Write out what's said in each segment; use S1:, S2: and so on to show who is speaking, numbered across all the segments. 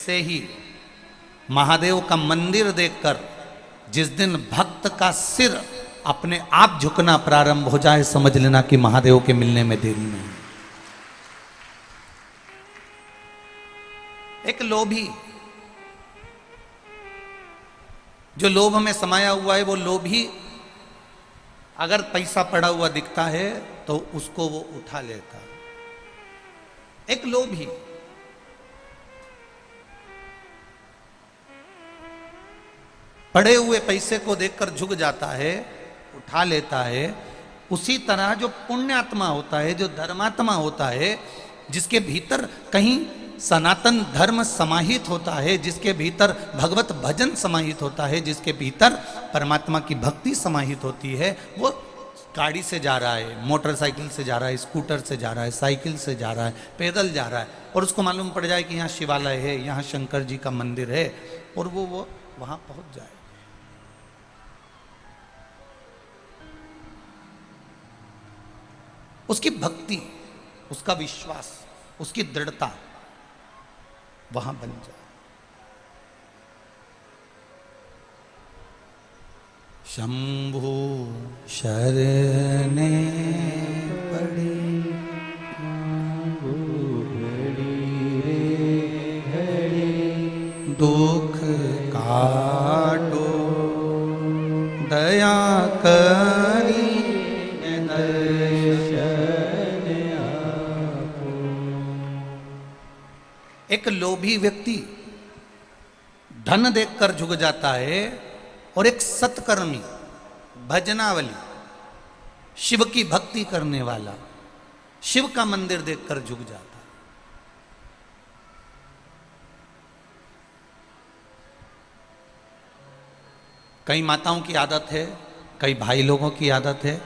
S1: से ही महादेव का मंदिर देखकर जिस दिन भक्त का सिर अपने आप झुकना प्रारंभ हो जाए, समझ लेना कि महादेव के मिलने में देरी नहीं। एक लोभी, जो लोभ में समाया हुआ है, वो लोभी अगर पैसा पड़ा हुआ दिखता है तो उसको वो उठा लेता है। एक लोभी पड़े हुए पैसे को देखकर झुक जाता है, उठा लेता है। उसी तरह जो पुण्यात्मा होता है, जो धर्मात्मा होता है, जिसके भीतर कहीं सनातन धर्म समाहित होता है, जिसके भीतर भगवत भजन समाहित होता है, जिसके भीतर परमात्मा की भक्ति समाहित होती है, वो गाड़ी से जा रहा है, मोटरसाइकिल से जा रहा है, स्कूटर से जा रहा है, साइकिल से जा रहा है, पैदल जा रहा है, और उसको मालूम पड़ जाए कि यहाँ शिवालय है, यहाँ शंकर जी का मंदिर है, और वो वहां पहुंच जाए। उसकी भक्ति, उसका विश्वास, उसकी दृढ़ता वहां बन जाए। शंभु शरणे पड़ी दुख काटो दया करी एक लोभी व्यक्ति धन देखकर झुक जाता है, और एक सत्कर्मी भजनावली शिव की भक्ति करने वाला शिव का मंदिर देखकर झुक जाता है। कई माताओं की आदत है, कई भाई लोगों की आदत है,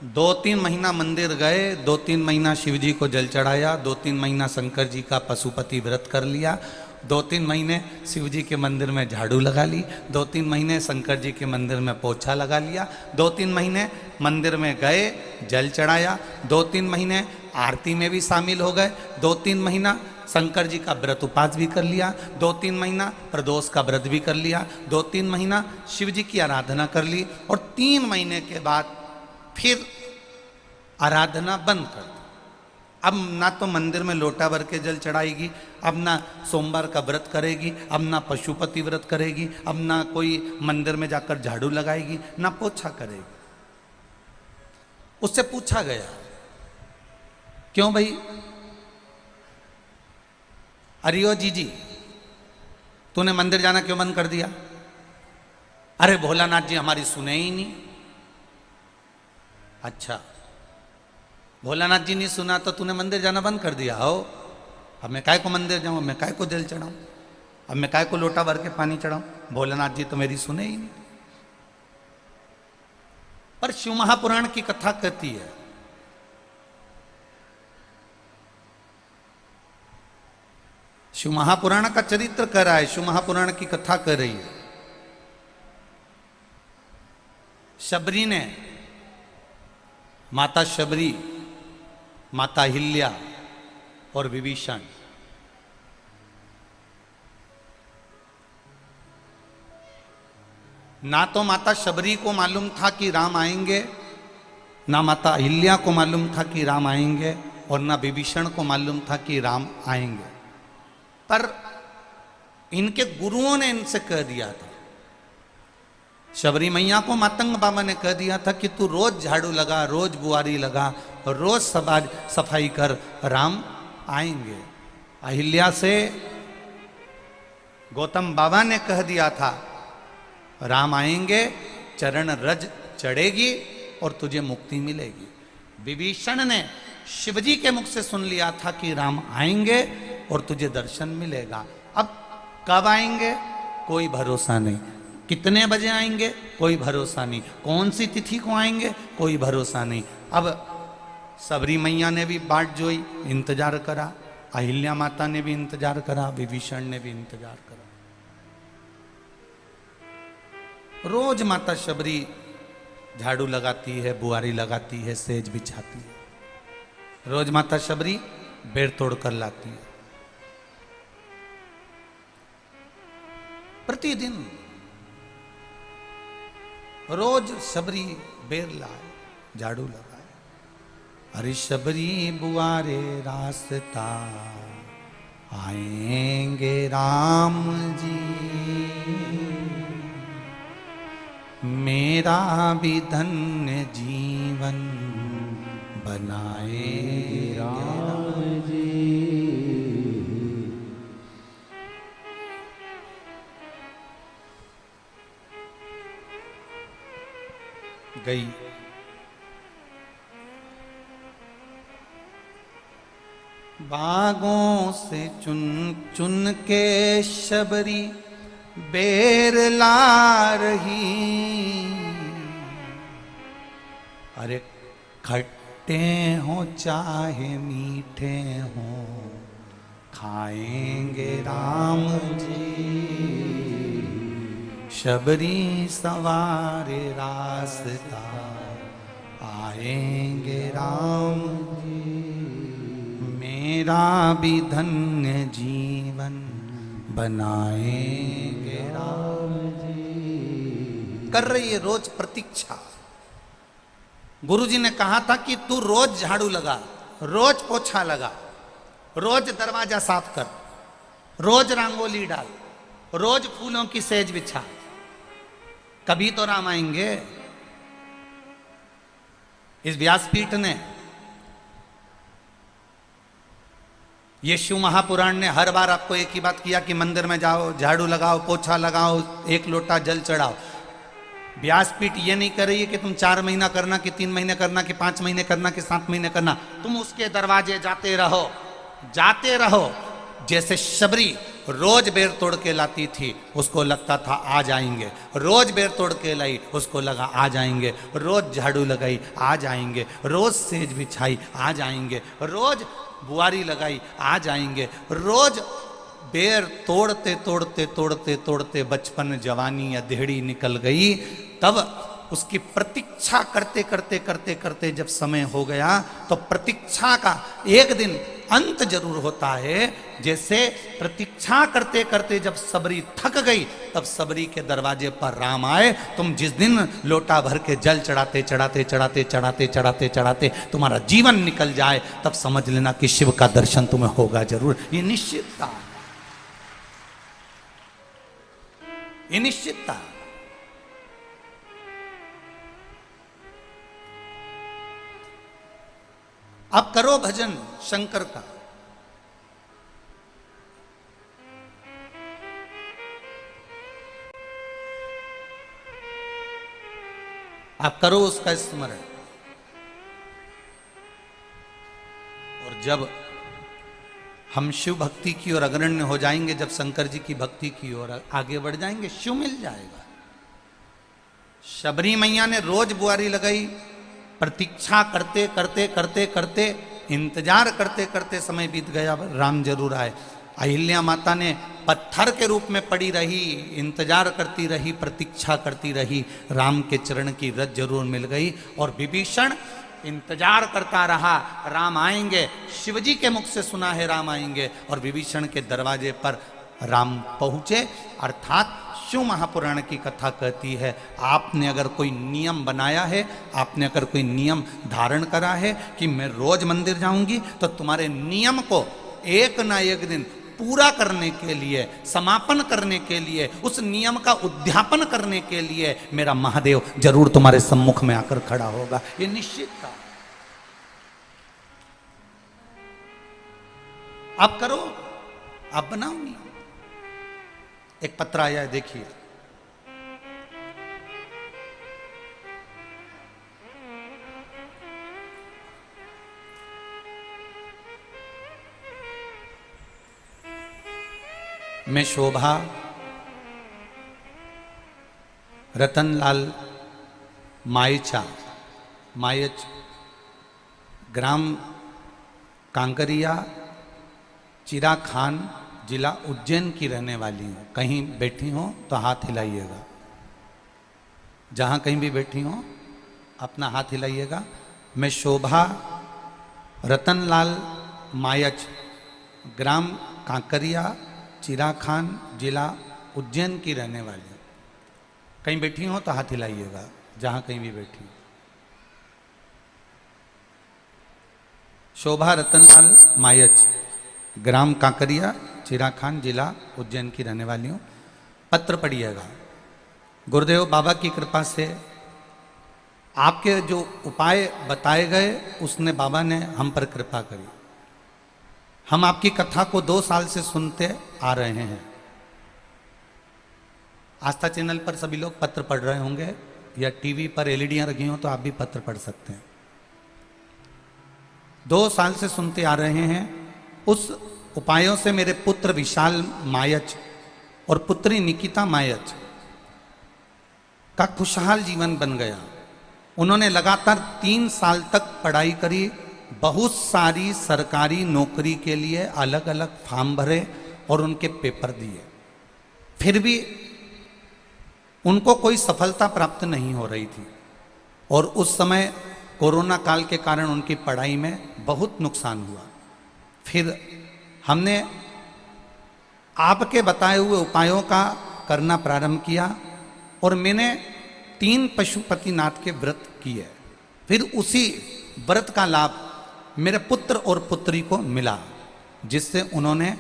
S1: 2-3 महीना मंदिर गए, 2-3 महीना शिव जी को जल चढ़ाया, 2-3 महीना शंकर जी का पशुपति व्रत कर लिया, 2-3 महीने शिव जी के मंदिर में झाड़ू लगा ली, 2-3 महीने शंकर जी के मंदिर में पोछा लगा लिया, 2-3 महीने मंदिर में गए, जल चढ़ाया, 2-3 महीने आरती में भी शामिल हो गए, 2-3 महीना शंकर जी का व्रत उपास भी कर लिया, 2-3 महीना प्रदोष का व्रत भी कर लिया, 2-3 महीना शिव जी की आराधना कर ली, और 3 महीने के बाद फिर आराधना बंद कर दी। अब ना तो मंदिर में लोटा भर के जल चढ़ाएगी, अब ना सोमवार का व्रत करेगी, अब ना पशुपति व्रत करेगी, अब ना कोई मंदिर में जाकर झाड़ू लगाएगी, ना पोछा करेगी। उससे पूछा गया, क्यों भाई? अरियो जी, तूने मंदिर जाना क्यों बंद कर दिया? अरे भोलानाथ जी हमारी सुने ही नहीं। अच्छा, भोलानाथ जी नहीं सुना तो तूने मंदिर जाना बंद कर दिया हो? अब मैं काय को मंदिर जाऊं, मैं काय को जल चढ़ाऊं, अब मैं काय को लोटा भर के पानी चढ़ाऊं? भोलानाथ जी तो मेरी सुने ही नहीं। पर शिव महापुराण की कथा कहती है, शिव महापुराण का चरित्र कह रहा है, शिव महापुराण की कथा कह रही है। शबरी ने, माता शबरी, माता हिल्या और विभीषण, ना तो माता शबरी को मालूम था कि राम आएंगे, ना माता हिल्या को मालूम था कि राम आएंगे, और ना विभीषण को मालूम था कि राम आएंगे। पर इनके गुरुओं ने इनसे कह दिया था, शबरी मैया को मातंग बाबा ने कह दिया था कि तू रोज झाड़ू लगा, रोज बुआरी लगा, रोज सफाई कर, राम आएंगे। अहिल्या से गौतम बाबा ने कह दिया था, राम आएंगे, चरण रज चढ़ेगी और तुझे मुक्ति मिलेगी। विभीषण ने शिवजी के मुख से सुन लिया था कि राम आएंगे और तुझे दर्शन मिलेगा। अब कब आएंगे कोई भरोसा नहीं, कितने बजे आएंगे कोई भरोसा नहीं, कौन सी तिथि को आएंगे कोई भरोसा नहीं। अब सबरी मैया ने भी बाट जोई, इंतजार करा, अहिल्या माता ने भी इंतजार करा, विभीषण ने भी इंतजार करा। रोज माता शबरी झाड़ू लगाती है, बुआरी लगाती है, सेज बिछाती है, रोज माता शबरी बेर तोड़ कर लाती है। प्रतिदिन रोज शबरी बेर लाए, झाड़ू लगाए, अरे शबरी बुआरे रास्ता आएंगे राम जी, मेरा भी धन्य जीवन बनाए राम जी। गई बागों से चुन चुन के शबरी बेर ला रही, अरे खट्टे हो चाहे मीठे हो खाएंगे राम जी, शबरी सवारे रास्ता आएंगे राम जी, मेरा भी धन्य जीवन बनाएंगे राम जी। कर रही है रोज प्रतीक्षा। गुरुजी ने कहा था कि तू रोज झाड़ू लगा, रोज पोछा लगा, रोज दरवाजा साफ कर, रोज रंगोली डाल, रोज फूलों की सेज बिछा, कभी तो राम आएंगे। इस व्यासपीठ ने, ये शिव महापुराण ने हर बार आपको एक ही बात किया कि मंदिर में जाओ, झाड़ू लगाओ, पोछा लगाओ, एक लोटा जल चढ़ाओ। व्यासपीठ ये नहीं कर रही है कि तुम 4 महीना करना, कि 3 महीने करना, कि 5 महीने करना, कि 7 महीने करना। तुम उसके दरवाजे जाते रहो, जाते रहो। जैसे शबरी रोज बेर तोड़ के लाती थी, उसको लगता था आ जाएंगे, रोज बेर तोड़ के लाई, उसको लगा आ जाएंगे, रोज झाड़ू लगाई आ जाएंगे, रोज सेज बिछाई आ जाएंगे, रोज बुआरी लगाई आ जाएंगे, रोज बेर तोड़ते तोड़ते तोड़ते तोड़ते बचपन जवानी या देहड़ी निकल गई। तब उसकी प्रतीक्षा करते करते करते करते जब समय हो गया तो प्रतीक्षा का एक दिन अंत जरूर होता है। जैसे प्रतीक्षा करते करते जब सबरी थक गई, तब सबरी के दरवाजे पर राम आए। तुम जिस दिन लोटा भर के जल चढ़ाते चढ़ाते चढ़ाते चढ़ाते चढ़ाते चढ़ाते तुम्हारा जीवन निकल जाए, तब समझ लेना कि शिव का दर्शन तुम्हें होगा जरूर। ये निश्चितता, ये निश्चितता। अब करो भजन शंकर का, आप करो उसका स्मरण। और जब हम शिव भक्ति की ओर अग्रण्य हो जाएंगे, जब शंकर जी की भक्ति की ओर आगे बढ़ जाएंगे, शिव मिल जाएगा। शबरी मैया ने रोज बुआरी लगाई, प्रतीक्षा करते करते करते करते इंतजार करते करते समय बीत गया, राम जरूर आए। अहिल्या माता ने पत्थर के रूप में पड़ी रही, इंतजार करती रही, प्रतीक्षा करती रही, राम के चरण की रज जरूर मिल गई। और विभीषण इंतजार करता रहा, राम आएंगे। शिवजी के मुख से सुना है राम आएंगे, और विभीषण के दरवाजे पर राम पहुंचे। अर्थात शिव महापुराण की कथा कहती है, आपने अगर कोई नियम बनाया है, आपने अगर कोई नियम धारण करा है कि मैं रोज मंदिर जाऊंगी, तो तुम्हारे नियम को एक ना एक दिन पूरा करने के लिए, समापन करने के लिए, उस नियम का उद्यापन करने के लिए मेरा महादेव जरूर तुम्हारे सम्मुख में आकर खड़ा होगा। ये निश्चित था। आप करो, आप बनाओ नियम। एक पत्र आया है, देखिए। मैं शोभा रतनलाल मायच ग्राम कांकरिया, चिरा खान, जिला उज्जैन की रहने वाली हूँ। कहीं बैठी हो तो हाथ हिलाइएगा, जहाँ कहीं भी बैठी हो अपना हाथ हिलाइएगा। मैं शोभा रतनलाल मायच, ग्राम कांकरिया, चिरा खान, जिला उज्जैन की रहने वाली। कहीं बैठी हो तो हाथ हिलाइएगा, जहां कहीं भी बैठी। शोभा रतनलाल मायच, ग्राम कांकरिया, चिराखान, जिला उज्जैन की रहने वाली हूँ। पत्र पढ़िएगा। गुरुदेव बाबा की कृपा से आपके जो उपाय बताए गए उसने बाबा ने हम पर कृपा करी। हम आपकी कथा को 2 साल से सुनते आ रहे हैं। आस्था चैनल पर सभी लोग पत्र पढ़ रहे होंगे, या टीवी पर एलईडियां रखी हो तो आप भी पत्र पढ़ सकते हैं। 2 साल से सुनते आ रहे हैं। उस उपायों से मेरे पुत्र विशाल मायच और पुत्री निकिता मायच का खुशहाल जीवन बन गया। उन्होंने लगातार 3 साल तक पढ़ाई करी, बहुत सारी सरकारी नौकरी के लिए अलग अलग फॉर्म भरे और उनके पेपर दिए, फिर भी उनको कोई सफलता प्राप्त नहीं हो रही थी। और उस समय कोरोना काल के कारण उनकी पढ़ाई में बहुत नुकसान हुआ। फिर हमने आपके बताए हुए उपायों का करना प्रारंभ किया और मैंने 3 पशुपतिनाथ के व्रत किए। फिर उसी व्रत का लाभ मेरे पुत्र और पुत्री को मिला, जिससे उन्होंने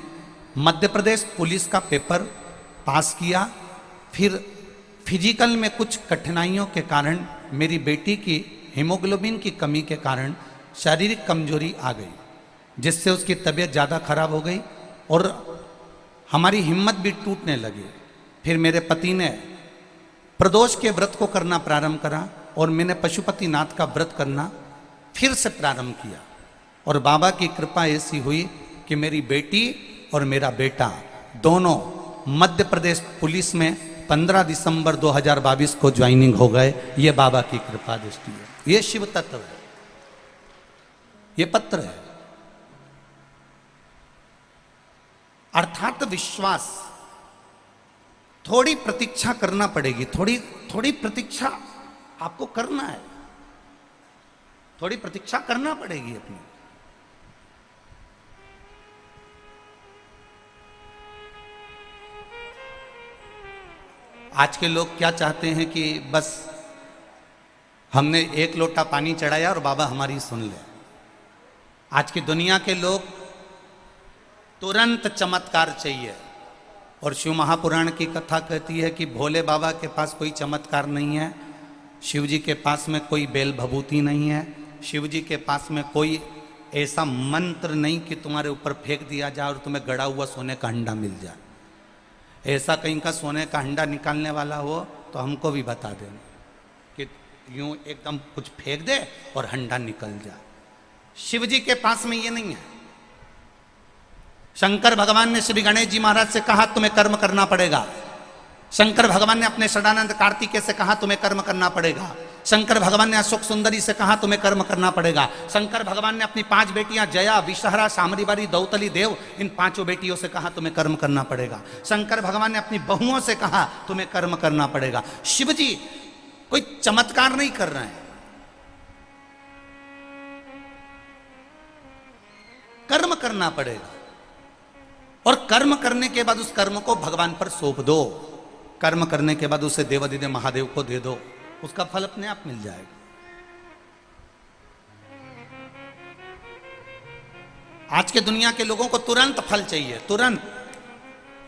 S1: मध्य प्रदेश पुलिस का पेपर पास किया। फिर फिजिकल में कुछ कठिनाइयों के कारण मेरी बेटी की हीमोग्लोबिन की कमी के कारण शारीरिक कमजोरी आ गई, जिससे उसकी तबीयत ज़्यादा खराब हो गई और हमारी हिम्मत भी टूटने लगी। फिर मेरे पति ने प्रदोष के व्रत को करना प्रारंभ करा और मैंने पशुपतिनाथ का व्रत करना फिर से प्रारंभ किया। और बाबा की कृपा ऐसी हुई कि मेरी बेटी और मेरा बेटा दोनों मध्य प्रदेश पुलिस में 15 दिसंबर 2022 को ज्वाइनिंग हो गए। ये बाबा की कृपा दृष्टि है, ये शिव तत्व है, ये पत्र है। अर्थात विश्वास। थोड़ी प्रतीक्षा करना पड़ेगी, थोड़ी प्रतीक्षा आपको करना है, थोड़ी प्रतीक्षा करना पड़ेगी अपनी। आज के लोग क्या चाहते हैं कि बस हमने 1 लोटा पानी चढ़ाया और बाबा हमारी सुन ले। आज की दुनिया के लोग तुरंत चमत्कार चाहिए। और शिव महापुराण की कथा कहती है कि भोले बाबा के पास कोई चमत्कार नहीं है, शिव जी के पास में कोई बेल भभूति नहीं है, शिव जी के पास में कोई ऐसा मंत्र नहीं कि तुम्हारे ऊपर फेंक दिया जाए और तुम्हें गड़ा हुआ सोने का हंडा मिल जाए। ऐसा कहीं का सोने का हंडा निकालने वाला हो तो हमको भी बता देना कि यूं एकदम कुछ फेंक दे और हंडा निकल जाए। शिव जी के पास में ये नहीं है। शंकर भगवान ने श्री गणेश जी महाराज से कहा तुम्हें कर्म करना पड़ेगा। शंकर भगवान ने अपने षडानंद कार्तिकेय से कहा तुम्हें कर्म करना पड़ेगा। शंकर भगवान ने अशोक सुंदरी से कहा तुम्हें कर्म करना पड़ेगा। शंकर भगवान ने अपनी 5 बेटियां जया, विषहरा, शामरीबारी, दौतली, देव, इन 5 बेटियों से कहा तुम्हें कर्म करना पड़ेगा। शंकर भगवान ने अपनी बहुओं से कहा तुम्हें कर्म करना पड़ेगा। शिव जी कोई चमत्कार नहीं कर रहे हैं, कर्म करना पड़ेगा। और कर्म करने के बाद उस कर्म को भगवान पर सौंप दो। कर्म करने के बाद उसे देवाधिदेव महादेव को दे दो, उसका फल अपने आप मिल जाएगा। आज के दुनिया के लोगों को तुरंत फल चाहिए, तुरंत।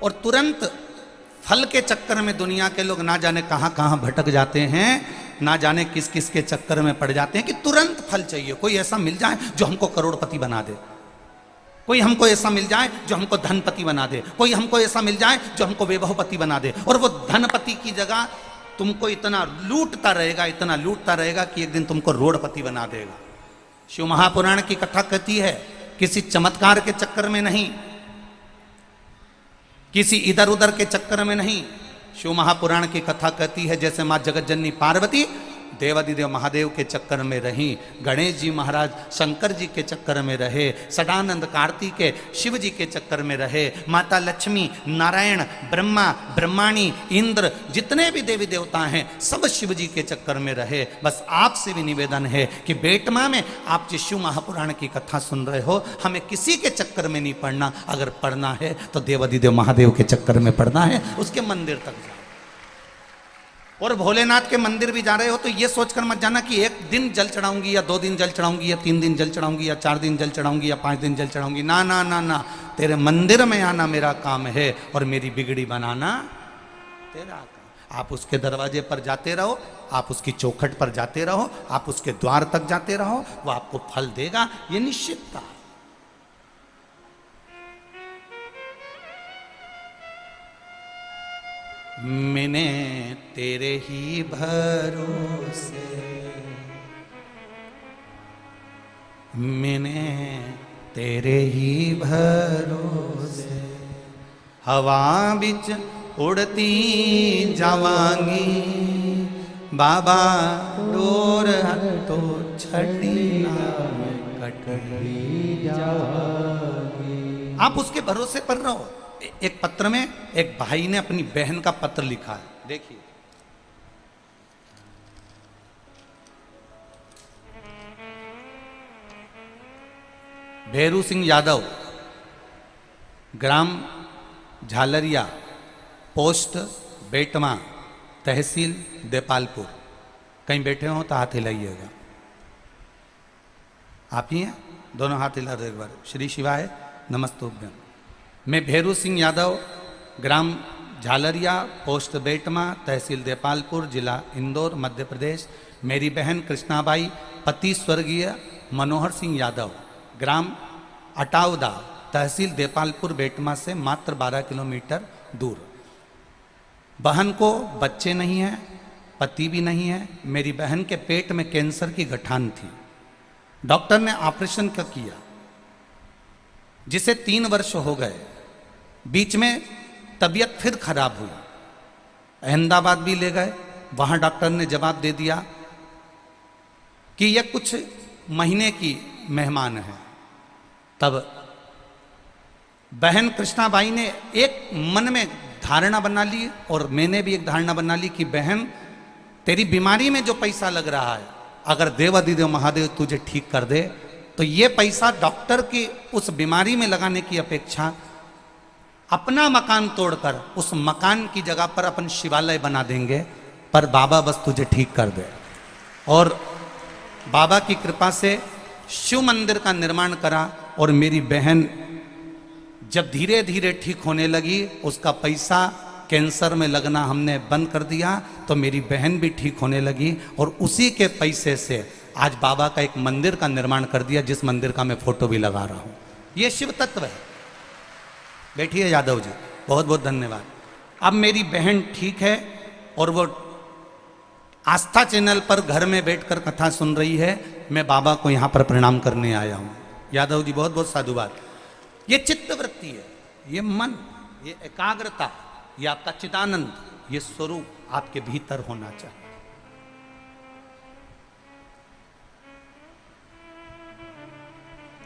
S1: और तुरंत फल के चक्कर में दुनिया के लोग ना जाने कहां कहां भटक जाते हैं, ना जाने किस किस के चक्कर में पड़ जाते हैं कि तुरंत फल चाहिए। कोई ऐसा मिल जाए जो हमको करोड़पति बना दे, कोई हमको ऐसा मिल जाए जो हमको धनपति बना दे, कोई हमको ऐसा मिल जाए जो हमको वैभवपति बना दे। और वो धनपति की जगह तुमको इतना लूटता रहेगा, इतना लूटता रहेगा कि एक दिन तुमको रोडपति बना देगा। शिव महापुराण की कथा कहती है किसी चमत्कार के चक्कर में नहीं, किसी इधर उधर के चक्कर में नहीं। शिव महापुराण की कथा कहती है जैसे मां जगत जननी पार्वती देवादिदेव महादेव के चक्कर में रहीं, गणेश जी महाराज शंकर जी के चक्कर में रहे, सदानंद कार्तिकेय शिव जी के चक्कर में रहे, माता लक्ष्मी, नारायण, ब्रह्मा, ब्रह्माणी, इंद्र, जितने भी देवी देवता हैं सब शिव जी के चक्कर में रहे। बस आपसे भी निवेदन है कि बेटमा में आप जिस शिव महापुराण की कथा सुन रहे हो, हमें किसी के चक्कर में नहीं पड़ना, अगर पढ़ना है तो देवादिदेव महादेव के चक्कर में पढ़ना है, उसके मंदिर तक जाओ। और भोलेनाथ के मंदिर भी जा रहे हो तो ये सोचकर मत जाना कि एक दिन जल चढ़ाऊंगी या 2 दिन जल चढ़ाऊंगी या 3 दिन जल चढ़ाऊंगी या 4 दिन जल चढ़ाऊंगी या 5 दिन जल चढ़ाऊंगी। ना ना ना ना, तेरे मंदिर में आना मेरा काम है और मेरी बिगड़ी बनाना तेरा काम। आप उसके दरवाजे पर जाते रहो, आप उसकी चौखट पर जाते रहो, आप उसके द्वार तक जाते रहो, वो आपको फल देगा, ये निश्चितता। मैंने तेरे ही भरोसे, मैंने तेरे ही भरोसे, हवा बिच उड़ती जावांगी, बाबा डोर तो छड़ी कटड़ी जावांगी। आप उसके भरोसे पर रहो। एक पत्र में एक भाई ने अपनी बहन का पत्र लिखा है, देखिए। भैरू सिंह यादव, ग्राम झालरिया, पोस्ट बेटमा, तहसील देपालपुर। कहीं बैठे हो तो हाथ हिलाइएगा। आप ही हैं? दोनों हाथ हिला दो एक बार। श्री शिवाय नमस्तुभ्यं। मैं भैरू सिंह यादव, ग्राम झालरिया, पोस्ट बेटमा, तहसील देपालपुर, जिला इंदौर, मध्य प्रदेश। मेरी बहन कृष्णाबाई, पति स्वर्गीय मनोहर सिंह यादव, ग्राम अटाउदा, तहसील देपालपुर, बेटमा से मात्र 12 किलोमीटर दूर। बहन को बच्चे नहीं हैं, पति भी नहीं है। मेरी बहन के पेट में कैंसर की गठान थी। डॉक्टर ने ऑपरेशन किया, जिसे 3 वर्ष हो गए। बीच में तबीयत फिर खराब हुई, अहमदाबाद भी ले गए। वहां डॉक्टर ने जवाब दे दिया कि यह कुछ महीने की मेहमान है। तब बहन कृष्णाबाई ने एक मन में धारणा बना ली और मैंने भी एक धारणा बना ली कि बहन, तेरी बीमारी में जो पैसा लग रहा है, अगर देवादिदेव महादेव तुझे ठीक कर दे तो ये पैसा डॉक्टर की उस बीमारी में लगाने की अपेक्षा अपना मकान तोड़कर उस मकान की जगह पर अपन शिवालय बना देंगे, पर बाबा बस तुझे ठीक कर दे। और बाबा की कृपा से शिव मंदिर का निर्माण करा और मेरी बहन जब धीरे धीरे ठीक होने लगी, उसका पैसा कैंसर में लगना हमने बंद कर दिया, तो मेरी बहन भी ठीक होने लगी और उसी के पैसे से आज बाबा का एक मंदिर का निर्माण कर दिया, जिस मंदिर का मैं फोटो भी लगा रहा हूं। ये शिव तत्व है। बैठिए यादव जी, बहुत बहुत धन्यवाद। अब मेरी बहन ठीक है और वो आस्था चैनल पर घर में बैठकर कथा सुन रही है। मैं बाबा को यहां पर प्रणाम करने आया हूं। यादव जी बहुत बहुत साधुवाद। ये चित्त वृत्ति है, ये मन, ये एकाग्रता, ये आपका चिदानंद, ये स्वरूप आपके भीतर होना चाहिए।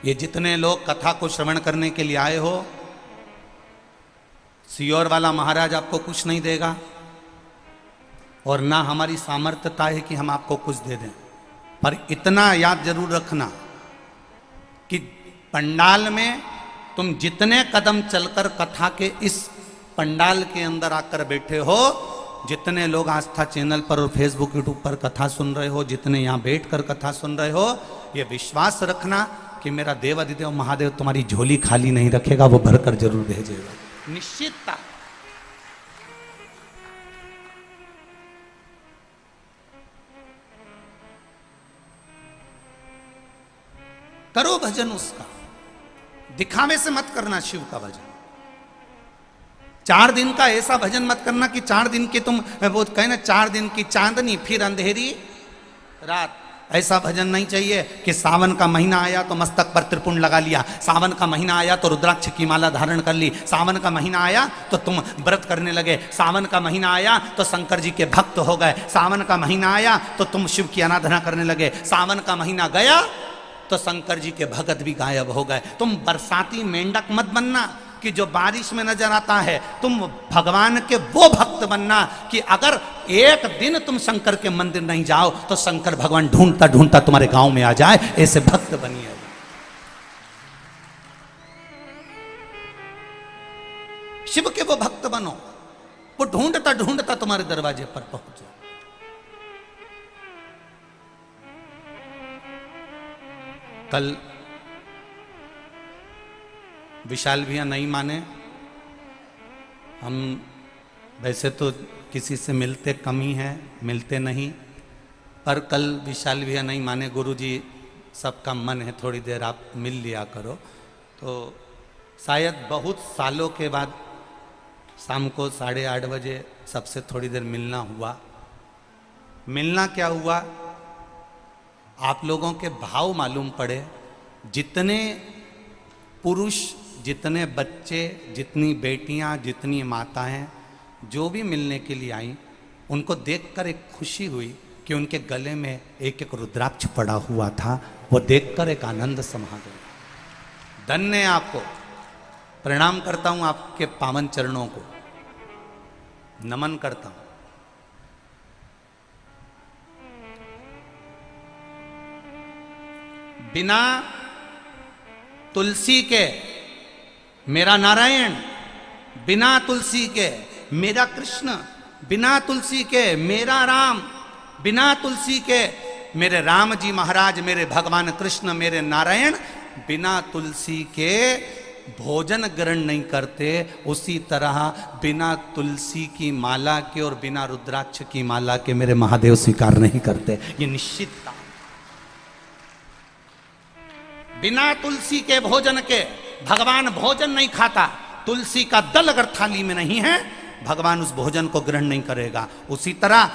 S1: ये जितने लोग कथा को श्रवण करने के लिए आए हो, सियोर वाला महाराज आपको कुछ नहीं देगा और ना हमारी सामर्थ्यता है कि हम आपको कुछ दे दें। पर इतना याद जरूर रखना कि पंडाल में तुम जितने कदम चलकर कथा के इस पंडाल के अंदर आकर बैठे हो, जितने लोग आस्था चैनल पर और फेसबुक यूट्यूब पर कथा सुन रहे हो, जितने यहाँ बैठकर कथा सुन रहे हो, ये विश्वास रखना कि मेरा देवादिदेव महादेव तुम्हारी झोली खाली नहीं रखेगा, वो भरकर जरूर भेजेगा। निश्चितता। करो भजन उसका, दिखावे से मत करना शिव का भजन। 4 दिन का ऐसा भजन मत करना कि 4 दिन के तुम वो कहे ना 4 दिन की चांदनी फिर अंधेरी रात। ऐसा भजन नहीं चाहिए कि सावन का महीना आया तो मस्तक पर त्रिपुंड लगा लिया, सावन का महीना आया तो रुद्राक्ष की माला धारण कर ली, सावन का महीना आया तो तुम व्रत करने लगे, सावन का महीना आया तो शंकर जी के भक्त हो गए, सावन का महीना आया तो तुम शिव की आराधना करने लगे, सावन का महीना गया तो शंकर जी के भगत भी गायब हो गए। तुम बरसाती मेंढक मत बनना कि जो बारिश में नजर आता है, तुम भगवान के वो भक्त बनना कि अगर एक दिन तुम शंकर के मंदिर नहीं जाओ तो शंकर भगवान ढूंढता ढूंढता तुम्हारे गांव में आ जाए, ऐसे भक्त बनिए। शिव के वो भक्त बनो, वो ढूंढता ढूंढता तुम्हारे दरवाजे पर पहुंचे। कल विशाल भैया नहीं माने, हम वैसे तो किसी से मिलते कम ही हैं, मिलते नहीं, पर कल विशाल भैया नहीं माने, गुरुजी सबका मन है थोड़ी देर आप मिल लिया करो। तो शायद बहुत सालों के बाद शाम को 8:30 बजे सबसे थोड़ी देर मिलना हुआ। मिलना क्या हुआ, आप लोगों के भाव मालूम पड़े। जितने पुरुष, जितने बच्चे, जितनी बेटियां, जितनी माताएं जो भी मिलने के लिए आई, उनको देखकर एक खुशी हुई कि उनके गले में एक एक रुद्राक्ष पड़ा हुआ था। वो देखकर एक आनंद समा गया। धन्य है आपको, प्रणाम करता हूं आपके पावन चरणों को, नमन करता हूं। बिना तुलसी के मेरा नारायण, बिना तुलसी के मेरा कृष्ण, बिना तुलसी के मेरा राम, बिना तुलसी के मेरे राम जी महाराज, मेरे भगवान कृष्ण, मेरे नारायण बिना तुलसी के भोजन ग्रहण नहीं करते। उसी तरह बिना तुलसी की माला के और बिना रुद्राक्ष की माला के मेरे महादेव स्वीकार नहीं करते। ये निश्चित था। बिना तुलसी के भोजन के भगवान भोजन नहीं खाता। तुलसी का दल अगर थाली में नहीं है, भगवान उस भोजन को ग्रहण नहीं करेगा। उसी तरह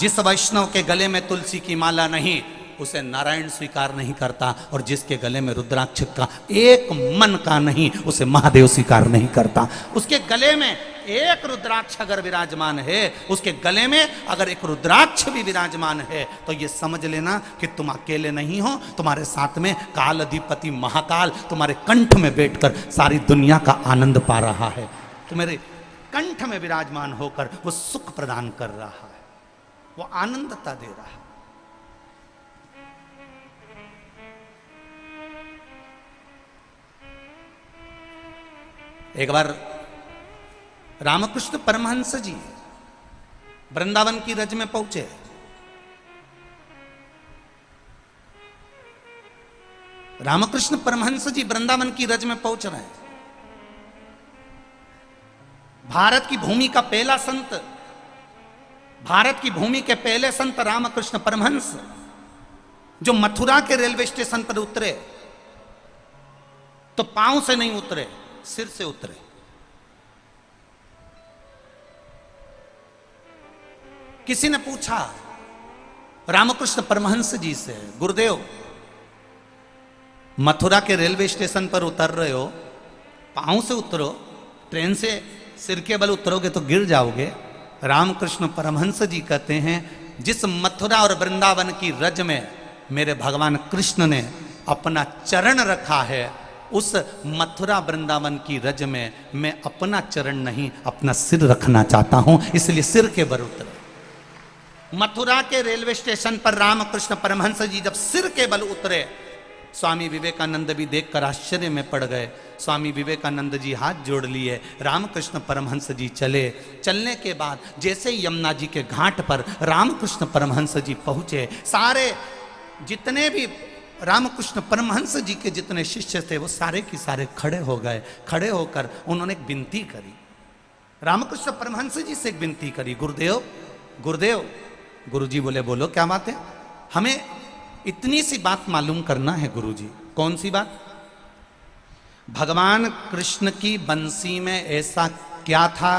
S1: जिस वैष्णव के गले में तुलसी की माला नहीं, उसे नारायण स्वीकार नहीं करता, और जिसके गले में रुद्राक्ष का एक मन का नहीं, उसे महादेव स्वीकार नहीं करता। उसके गले में एक रुद्राक्ष अगर विराजमान है, उसके गले में अगर एक रुद्राक्ष भी विराजमान है, तो ये समझ लेना कि तुम अकेले नहीं हो, तुम्हारे साथ में काल अधिपति महाकाल तुम्हारे कंठ में बैठकर सारी दुनिया का आनंद पा रहा है। तुम्हारे कंठ में विराजमान होकर वो सुख प्रदान कर रहा है, वो आनंदता दे रहा है। एक बार रामकृष्ण परमहंस जी वृंदावन की रज में पहुंचे। रामकृष्ण परमहंस जी वृंदावन की रज में पहुंच रहे हैं। भारत की भूमि का पहला संत, भारत की भूमि के पहले संत रामकृष्ण परमहंस, जो मथुरा के रेलवे स्टेशन पर उतरे तो पांव से नहीं उतरे, सिर से उतरे। किसी ने पूछा रामकृष्ण परमहंस जी से, गुरुदेव मथुरा के रेलवे स्टेशन पर उतर रहे हो, पांव से उतरो, ट्रेन से सिर के बल उतरोगे तो गिर जाओगे। रामकृष्ण परमहंस जी कहते हैं, जिस मथुरा और वृंदावन की रज में मेरे भगवान कृष्ण ने अपना चरण रखा है, उस मथुरा वृंदावन की रज में मैं अपना चरण नहीं, अपना सिर रखना चाहता हूं, इसलिए सिर के बल उतरे। मथुरा के रेलवे स्टेशन पर रामकृष्ण परमहंस जी जब सिर के बल उतरे, स्वामी विवेकानंद भी देखकर आश्चर्य में पड़ गए। स्वामी विवेकानंद जी हाथ जोड़ लिए, रामकृष्ण परमहंस जी चले। चलने के बाद जैसे यमुना जी के घाट पर रामकृष्ण परमहंस जी पहुंचे, सारे जितने भी रामकृष्ण परमहंस जी के जितने शिष्य थे वो सारे की सारे खड़े हो गए। खड़े होकर उन्होंने एक विनती करी, रामकृष्ण परमहंस जी से एक विनती करी, गुरुदेव गुरुदेव। गुरुजी बोले, बोलो क्या बात है? हमें इतनी सी बात मालूम करना है गुरुजी। कौन सी बात? भगवान कृष्ण की बंसी में ऐसा क्या था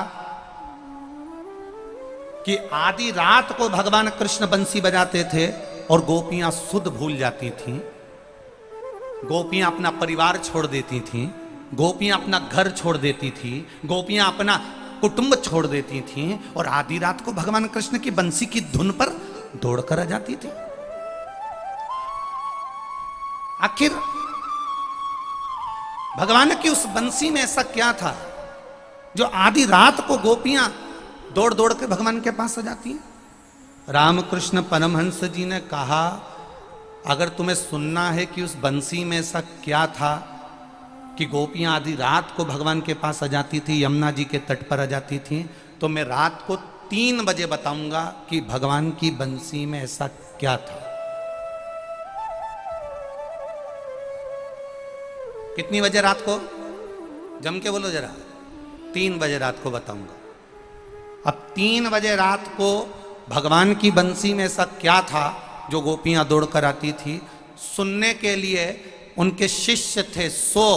S1: कि आधी रात को भगवान कृष्ण बंसी बजाते थे और गोपियां सुध भूल जाती थीं, गोपियां अपना परिवार छोड़ देती थीं, गोपियां अपना घर छोड़ देती थी, गोपियां अपना कुटुंब छोड़ देती थीं और आधी रात को भगवान कृष्ण की बंसी की धुन पर दौड़कर आ जाती थी। आखिर भगवान की उस बंसी में ऐसा क्या था जो आधी रात को गोपियां दौड़ दौड़ के भगवान के पास आ जाती हैं? रामकृष्ण परमहंस जी ने कहा, अगर तुम्हें सुनना है कि उस बंसी में ऐसा क्या था कि गोपियां आधी रात को भगवान के पास आ जाती थी, यमुना जी के तट पर आ जाती थी, तो मैं रात को 3 बजे बताऊंगा कि भगवान की बंसी में ऐसा क्या था। कितनी बजे रात को? जम के बोलो जरा। 3 बजे रात को बताऊंगा। अब 3 बजे रात को भगवान की बंसी में ऐसा क्या था जो गोपियां दौड़कर आती थी? सुनने के लिए उनके शिष्य थे 100,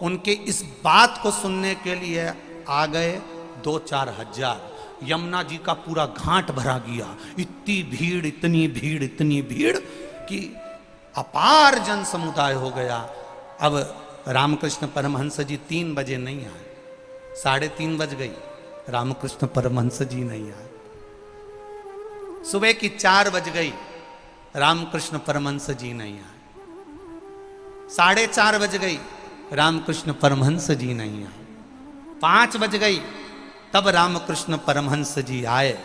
S1: उनके इस बात को सुनने के लिए आ गए 2-4 हजार। यमुना जी का पूरा घाट भरा गया। इतनी भीड़, इतनी भीड़, इतनी भीड़ कि अपार जन समुदाय हो गया। अब रामकृष्ण परमहंस जी 3 बजे नहीं आए, 3:30 बज गई, रामकृष्ण परमहंस जी नहीं आए। सुबह की 4 बज गई, रामकृष्ण परमहंस जी नहीं आए। 4:30 बज गई, रामकृष्ण परमहंस जी नहीं आए। 5 बज गई, तब रामकृष्ण परमहंस जी आए।